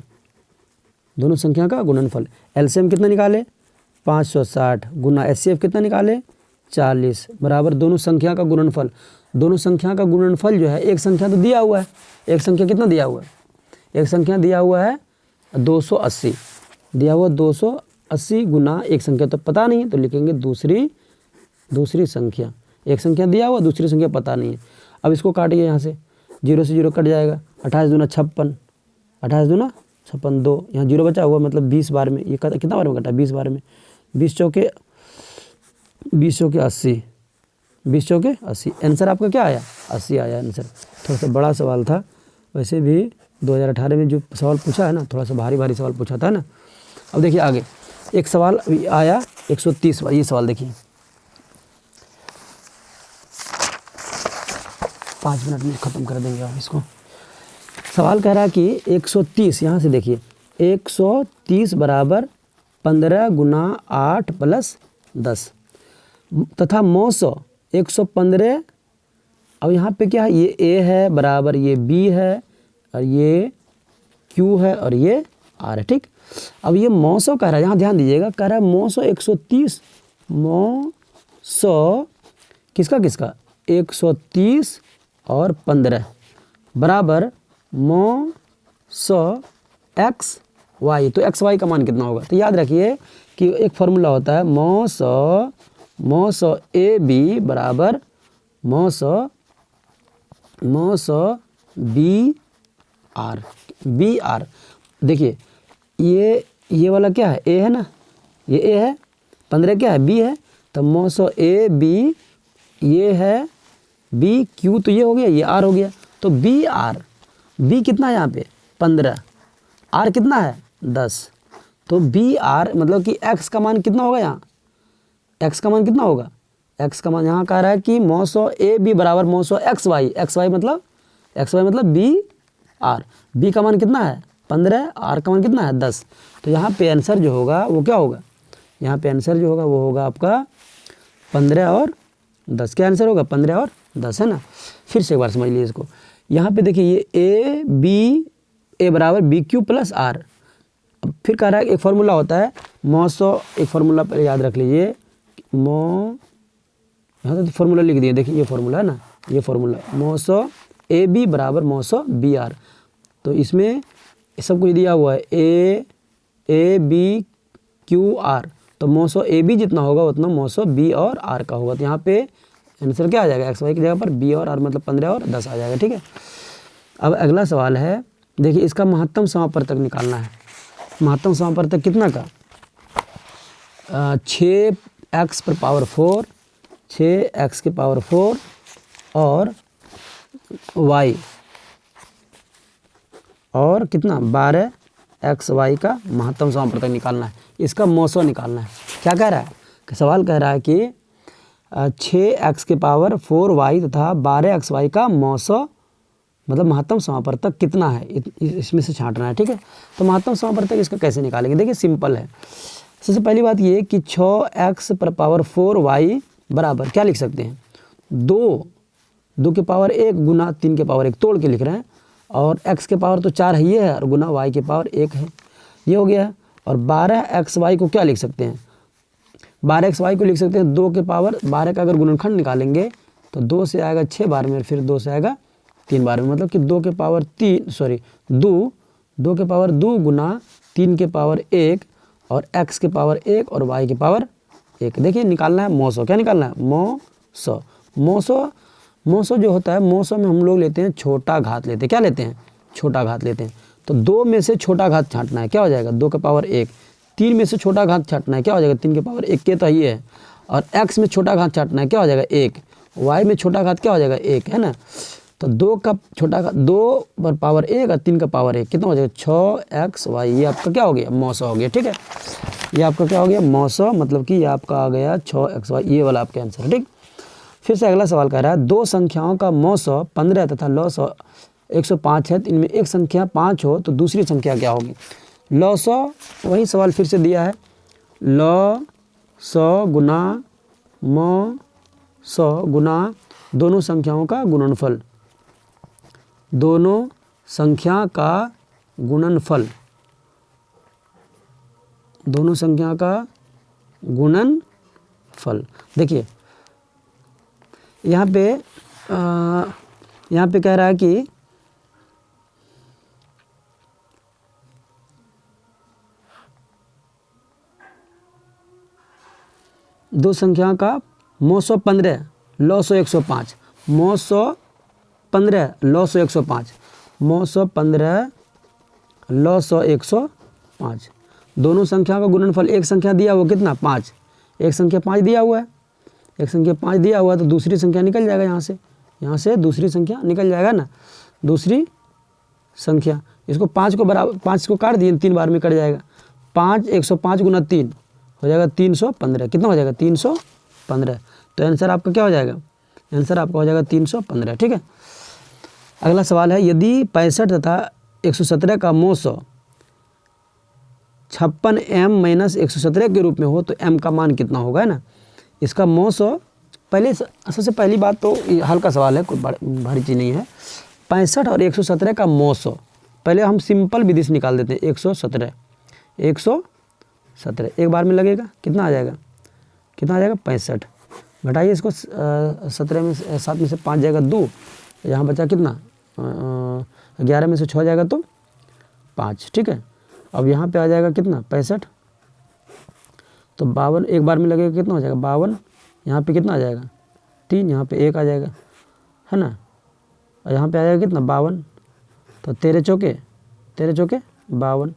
दोनों संख्या का गुणनफल। एलसीएम कितना निकाले 560 गुना एचसीएफ कितना निकाले 40 बराबर दोनों संख्या का गुणनफल। दोनों संख्या का गुणनफल जो है, एक संख्या तो दिया हुआ है, एक संख्या कितना दिया हुआ है, एक संख्या दिया हुआ है 280, दिया हुआ 280 गुना एक संख्या तो पता नहीं है, तो लिखेंगे दूसरी संख्या। एक संख्या दिया हुआ, दूसरी संख्या पता नहीं है। अब इसको काटिए, यहाँ से 0 से 0 कट जाएगा, 28 दूना 56, 28 दूना 56, 2 यहाँ 0 बचा हुआ, मतलब 20 बार में ये कितना बार में कटा 20 बार में, 20 चौके 80, 20 चौके 80। आंसर आपका क्या आया 80 आया आंसर। थोड़ा सा बड़ा सवाल था, वैसे भी 2018 में जो सवाल पूछा है ना, थोड़ा सा भारी सवाल पूछा था ना। अब देखिए आगे एक सवाल आया 130 बार, ये सवाल देखिए 5 मिनट में ख़त्म कर देंगे हम इसको। सवाल कह रहा है कि 130, यहाँ से देखिए 130 बराबर 15 गुना 8 प्लस 10 तथा 900 115। अब यहाँ पे क्या है, ये A है बराबर ये B है और ये Q है और ये R है, ठीक। अब ये 900 कह रहा है, यहाँ ध्यान दीजिएगा, कह रहा है 900 130, 900 किसका 130 और 15 बराबर 900 XY। तो XY का मान कितना होगा, तो याद रखिए कि एक फार्मूला होता है 900 AB बराबर 900 BR। देखिए ये वाला क्या है, A है ना, ये A है, 15 क्या है B है, तो 900 AB ये है BQ, तो ये हो गया, ये R हो गया, तो BR। B कितना है यहाँ पे 15, R कितना है 10, तो BR मतलब कि X का मान कितना होगा, यहाँ X का मान कितना होगा, X का मान यहाँ कह रहा है कि 900 AB बराबर 900 XY मतलब BR। B का मान कितना है 15, R का मान कितना है 10, तो यहाँ पे आंसर जो होगा वो क्या होगा, यहाँ पे आंसर जो होगा वो होगा आपका 15 और 10। क्या आंसर होगा 15 और 10 है ना। फिर से एक बार समझ लीजिए इसको, यहाँ पे देखिए ये A बराबर BQ प्लस R। अब फिर कह रहा है एक फार्मूला होता है 900, एक फार्मूला पर याद रख लीजिए, यहाँ तो फार्मूला लिख दिए, देखिए ये फार्मूला है ना, ये फार्मूला 900 AB बराबर 900 BR। तो इसमें सब कुछ दिया हुआ है ABQR, तो 900 AB जितना होगा उतना 900 B और R का होगा। तो यहाँ पे आंसर क्या आ जाएगा, XY की जगह पर B और R मतलब 15 और 10 आ जाएगा, ठीक है। अब अगला सवाल है, देखिए इसका महत्तम समापवर्तक निकालना है। महत्तम समापवर्तक कितना का, 6x पर पावर 4, 6x के पावर 4 और y और कितना 12xy का महत्तम समापवर्तक निकालना है। इसका मौसो निकालना है। क्या कह रहा है, सवाल कह रहा है कि 6x के पावर 4y तथा 12xy का मौसो मतलब महत्तम समापवर्तक कितना है, इसमें से छांटना है, ठीक है। तो महत्तम समापवर्तक इसका कैसे निकालेंगे, देखिए सिंपल है। सबसे पहली बात ये कि 6x पर पावर 4y बराबर क्या लिख सकते हैं, 2 के पावर 1 गुना 3 के पावर 1 तोड़ के लिख रहे हैं, और x के पावर तो 4 है ये है, और गुना y के पावर 1 है, ये हो गया है। और 12xy को क्या लिख सकते हैं, 12xy को लिख सकते हैं 2 के पावर 12 का अगर गुणनखंड निकालेंगे तो 2 से आएगा 6 बार में, फिर 2 से आएगा 3 बार में, मतलब कि 2 के पावर 2 गुना 3 के पावर 1 और x के पावर 1 और y के पावर 1। देखिए निकालना है मौसो। क्या निकालना है, मौसो जो होता है, मौसो में हम लोग लेते हैं छोटा घात लेते हैं। क्या लेते हैं, छोटा घात लेते हैं। तो 2 में से छोटा घात छांटना है, क्या हो जाएगा 2 के पावर 1। 3 में से छोटा घात छांटना है, क्या हो जाएगा 3 के पावर 1 के तो ये है। और x में छोटा घात छांटना है, क्या हो जाएगा 1। y में छोटा घात क्या हो जाएगा 1, है ना। तो 2 का छोटा घात 2 पर पावर 1 और 3 का पावर 1 कितना हो जाएगा 6xy। ये आपका क्या हो गया, मौसो हो गया, ठीक है। ये आपका क्या हो गया, मौसो, मतलब कि ये आपका आ गया 6xy, ये वाला आपका आंसर है, ठीक। फिर से अगला सवाल कह रहा है, 2 संख्याओं का मौसो 15 तथा लौसो 105 है, तो इनमें एक संख्या 5 हो तो दूसरी संख्या क्या होगी? लॉ 100, वही सवाल फिर से दिया है, लॉ 100 गुना म 100 गुना दोनों संख्याओं का गुणनफल, दोनों संख्या का गुणनफल, दोनों संख्या का गुणनफल। देखिए यहाँ पे कह रहा है कि दो संख्या का मो 115 लॉ 100 105, मो 115 लॉ 100 105, मो 115 लॉ 100 105, दोनों संख्या का गुणनफल। एक संख्या दिया हुआ कितना? 5, एक संख्या 5 दिया हुआ है, एक संख्या 5 दिया हुआ है तो दूसरी संख्या निकल जाएगा, यहाँ से दूसरी संख्या निकल जाएगा ना, दूसरी संख्या। इसको 5 को बराबर 5 को काट दिए 3 बार में कट जाएगा, 5 105 गुना 3 हो जाएगा 315, कितना हो जाएगा? 315। तो आंसर आपका क्या हो जाएगा? आंसर आपका हो जाएगा 315, ठीक है। अगला सवाल है, यदि 65 तथा 117 का मो 100 56 m माइनस 117 के रूप में हो तो m का मान कितना होगा, है ना। इसका मो 100, पहले सबसे पहली बात तो हल्का सवाल है, कोई भारी चीज़ नहीं है। 65 और 117 का मो 100, पहले हम सिंपल विधि से निकाल देते हैं। 117 एक बार में लगेगा, कितना आ जाएगा? कितना आ जाएगा? 65। घटाइए इसको, 17 में 7 में से 5 जाएगा 2, यहाँ बचा कितना? 11 में से 6 जाएगा तो 5, ठीक है। अब यहाँ पे आ जाएगा कितना? 65, तो 52 एक बार में लगेगा, कितना हो जाएगा? 52। यहाँ पे कितना आ जाएगा? 3, यहाँ पे 1 आ जाएगा, है ना। और यहाँ पे आ जाएगा कितना? 52, तो 13 चौके 52,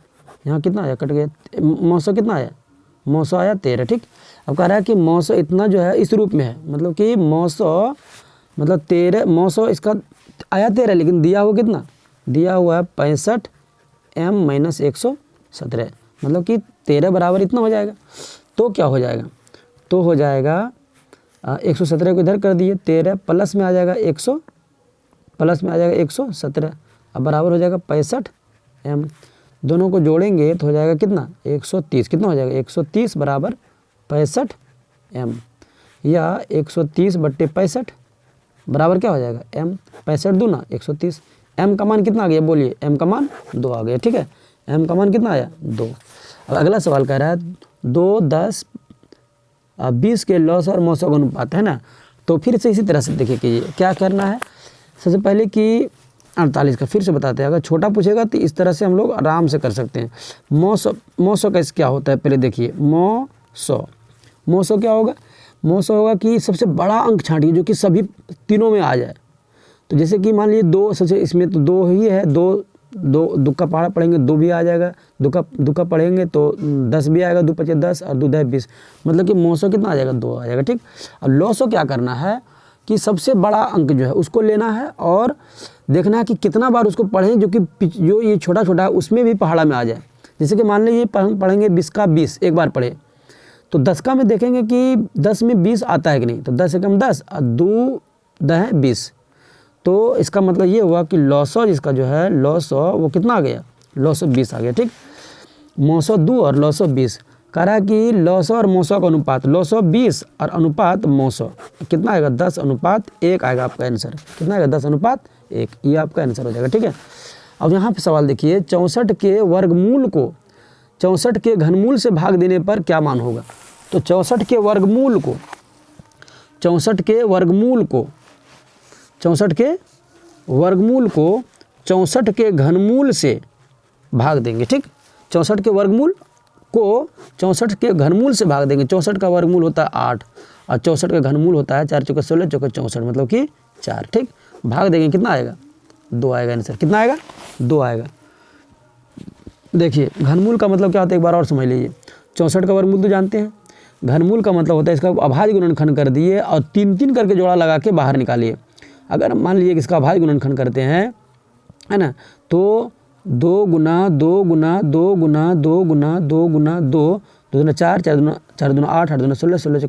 यहाँ कितना आया? कट गया। मौसो कितना आया? मौसो आया 13, ठीक। अब कह रहा है कि मौसो इतना जो है इस रूप में है, मतलब कि मौसो मतलब 13, मौसो इसका आया 13, लेकिन दिया हुआ कितना? दिया हुआ है 65 m माइनस 117, मतलब कि 13 बराबर इतना हो जाएगा। तो क्या हो जाएगा? तो हो जाएगा 117 को इधर कर दिए, 13 प्लस में आ जाएगा 100, प्लस में आ जाएगा 117, अब बराबर हो जाएगा 65 m। दोनों को जोड़ेंगे तो हो जाएगा कितना? 130, कितना हो जाएगा? 130 बराबर 65 m, या 130 बट्टे 65 बराबर क्या हो जाएगा? m। 65 दूना 130, m का मान कितना आ गया? बोलिए, m का मान 2 आ गया, ठीक है। m का मान कितना आया? 2। अब अगला सवाल कह रहा है 2, 10, 20 के लॉस और मौसम अनुपात, है ना। तो फिर से इसी तरह से देखिए कि क्या करना है। सबसे पहले कि 48 का फिर से बताते हैं, अगर छोटा पूछेगा तो इस तरह से हम लोग आराम से कर सकते हैं। मौसो कैसे क्या होता है, पहले देखिए। मौसो क्या होगा? मौसो होगा कि सबसे बड़ा अंक छांटिए जो कि सभी तीनों में आ जाए। तो जैसे कि मान लीजिए 2, सबसे इसमें तो 2 ही है, 2 दुक्का पहाड़ा पढ़ेंगे 2 भी आ जाएगा, दुक्का पढ़ेंगे तो 10 भी आएगा, 2 × 5 = 10 और 2 × 20, मतलब कि मौसो कितना आ जाएगा? 2 आ जाएगा, ठीक। अब लॉसो क्या करना है कि सबसे बड़ा अंक जो है उसको लेना है और देखना है कि कितना बार उसको पढ़ें जो कि जो ये छोटा छोटा है उसमें भी पहाड़ा में आ जाए। जैसे कि मान लीजिए पढ़ेंगे 20 का 20 एक बार पढ़े, तो 10 का में देखेंगे कि 10 में 20 आता है कि नहीं, तो 10 से कम 10 और 2 10 20, तो इसका मतलब ये हुआ कि लॉसो जिसका जो है लॉसो वो कितना आ गया? लॉसो 20 आ गया, ठीक। मौसो 2 और लॉसो 20, कह रहा है कि लॉसो और मौसो का अनुपात, लॉसो 20 और अनुपात मौसो कितना आएगा? 10:1 आएगा आपका आंसर। कितना आएगा? 10:1, ये आपका आंसर हो जाएगा, ठीक है। अब यहाँ पे सवाल देखिए, 64 के वर्गमूल को 64 के घनमूल से भाग देने पर क्या मान होगा? तो 64 के वर्गमूल को 64 के वर्गमूल को 64 के घनमूल से भाग देंगे, ठीक। 64 के वर्गमूल को 64 के घनमूल से भाग देंगे। 64 का वर्गमूल होता है 8 और 64 का घनमूल होता है 4 × 4 = 16, 4 × 64 मतलब कि 4, ठीक। भाग देंगे, कितना आएगा? 2 आएगा आंसर। कितना आएगा? 2 आएगा। देखिए घनमूल का मतलब क्या होता है एक बार और समझ लीजिए। 64 का वर्गमूल तो जानते हैं, घनमूल का मतलब होता है इसका अभाज्य गुणनखंड कर दिए और 3 करके जोड़ा लगा के बाहर निकालिए। अगर मान लीजिए कि इसका अभाज्य गुणनखंड करते हैं, है ना, तो 2 × 2 × 2 × 2 × 2 × 2, 2 × 4, 4 × 8, 8 × 16, 16 ×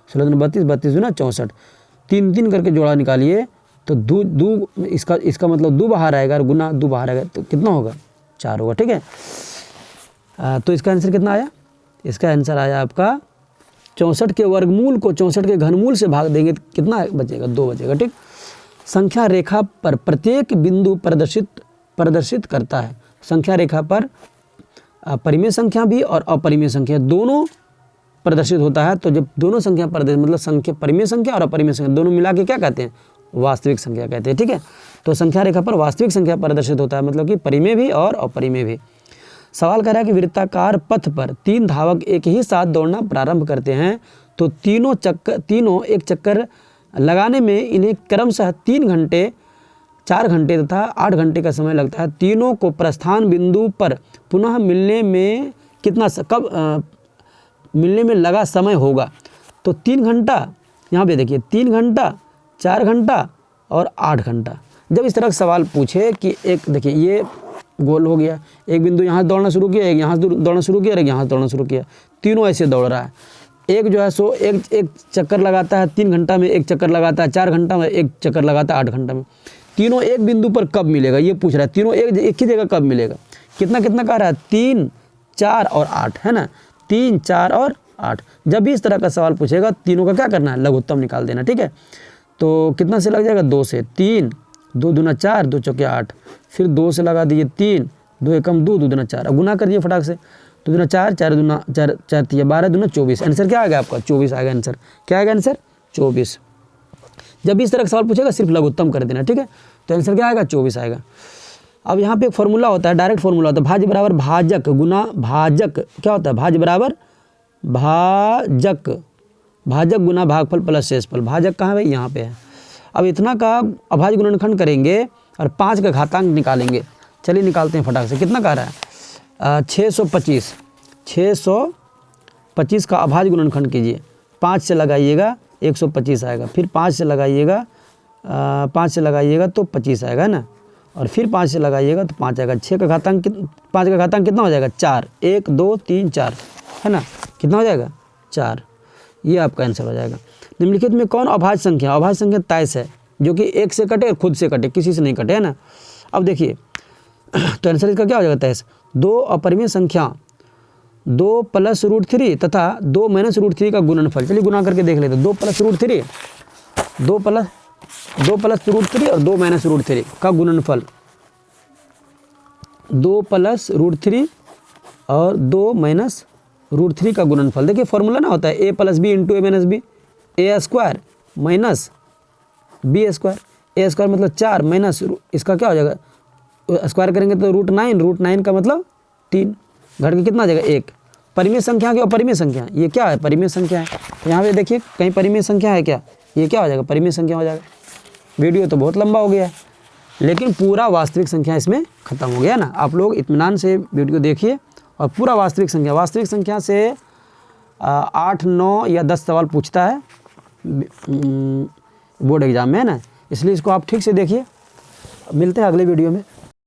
16, 32, 32 × 64, 3 करके जोड़ा निकालिए तो दू इसका मतलब दो बाहर आएगा और गुना दो बाहर आएगा तो कितना होगा 4 होगा, ठीक है। तो इसका आंसर कितना आया, इसका आंसर आया आपका 64 के वर्गमूल को 64 के घनमूल से भाग देंगे तो कितना बचेगा 2 बचेगा, ठीक। संख्या रेखा पर प्रत्येक बिंदु प्रदर्शित करता है। संख्या रेखा पर परिमेय संख्या भी और अपरिमेय संख्या दोनों प्रदर्शित होता है। तो जब दोनों संख्या प्रदर्शित मतलब संख्या परिमेय संख्या और अपरिमेय संख्या दोनों मिला के क्या कहते हैं, वास्तविक संख्या कहते हैं, ठीक है। तो संख्या रेखा पर वास्तविक संख्या प्रदर्शित होता है, मतलब कि परिमेय भी और अपरिमेय भी। सवाल कर रहा है कि वृत्ताकार पथ पर 3 धावक एक ही साथ दौड़ना प्रारंभ करते हैं तो तीनों एक चक्कर लगाने में इन्हें क्रमशः 3 घंटे 4 घंटे तथा 8 घंटे का समय लगता है। तीनों को प्रस्थान बिंदु पर पुनः मिलने में मिलने में लगा समय होगा। तो 3 घंटा, यहाँ पे देखिए 3 घंटा 4 घंटा और 8 घंटा। जब इस तरह का सवाल पूछे कि एक देखिए ये गोल हो गया, एक बिंदु यहाँ दौड़ना शुरू किया, एक यहाँ दौड़ना शुरू किया और एक यहाँ दौड़ना शुरू किया, तीनों ऐसे दौड़ रहा है। एक जो है सो एक चक्कर लगाता है 3 घंटा में, एक चक्कर लगाता है 4 घंटा में, एक चक्कर लगाता है 8 घंटा में। तीनों एक बिंदु पर कब मिलेगा ये पूछ रहा है, तीनों एक ही जगह कब मिलेगा, कितना कितना कह रहा है 3 4 और 8 है ना, 3 4 और 8। जब भी इस तरह का सवाल पूछेगा तीनों का क्या करना है, लघुत्तम निकाल देना, ठीक है। तो कितना से लग जाएगा 2 से, 3 2 दूना 4 2 चौके 8, फिर 2 से लगा दीजिए 3 2 एकम 2 2 दूना 4। अब गुना कर दिए फटाक से, 2 दूना 4 4 दूना 4 4 3 12 दूना 24। आंसर क्या आएगा आपका 24 आएगा आंसर, क्या आएगा आंसर 24। जब भी इस तरह का सवाल पूछेगा सिर्फ लघुत्तम कर देना, ठीक है। तो आंसर क्या आएगा 24 आएगा। अब यहाँ पे एक फॉर्मूला होता है, डायरेक्ट फॉर्मूला होता है, भाज्य बराबर भाजक गुना भाजक, क्या होता है भाज्य बराबर भाजक, भाजक गुना भागफल प्लस शेषफल। भाजक कहाँ है भाई, यहाँ पे है। अब इतना का अभाज्य गुणनखंड करेंगे और 5 का घातांक निकालेंगे। चलिए निकालते हैं फटाक से, कितना कह रहा है 625 का अभाज्य गुणनखंड कीजिए, 5 से लगाइएगा 125 आएगा, फिर 5 से लगाइएगा 5 से लगाइएगा तो 25 आएगा ना, और फिर 5 से लगाइएगा तो 5 आएगा। 5 का घातांक कितना हो जाएगा 4, 1 2 3 4 है ना, कितना हो जाएगा 4। ये आपका आंसर हो जाएगा। निम्नलिखित में कौन अभाज्य संख्या, अभाज्य संख्या 23 है जो कि 1 से कटे और खुद से कटे, किसी से नहीं कटे है ना। अब देखिए तो आंसर इसका क्या हो जाएगा 23। 2 अपरिमेय संख्या 2 + √3 तथा 2 - √3 का गुणनफल। चलिए गुना करके देख लेते हैं। 2 + √3 2 + √3 और 2 - √3 का गुणनफल, 2 + √3 और 2 - √3 का गुणनफल। देखिए फॉर्मूला ना होता है a + b × a - b, a² - b², a² मतलब 4 माइनस इसका क्या हो जाएगा, स्क्वायर करेंगे तो √9 का मतलब 3, घट के कितना आ जाएगा 1। परिमेय संख्या की अपरिमेय संख्या, ये क्या है परिमेय संख्या है। तो यहाँ पे देखिए कहीं परिमेय संख्या है क्या, ये क्या हो जाएगा परिमेय संख्या हो जाएगा। वीडियो तो बहुत लंबा हो गया है लेकिन पूरा वास्तविक संख्या इसमें खत्म हो गया ना। आप लोग इत्मीनान से वीडियो देखिए और पूरा वास्तविक संख्या से 8 9 या 10 सवाल पूछता है बोर्ड एग्जाम में है ना, इसलिए इसको आप ठीक से देखिए। मिलते हैं अगले वीडियो में।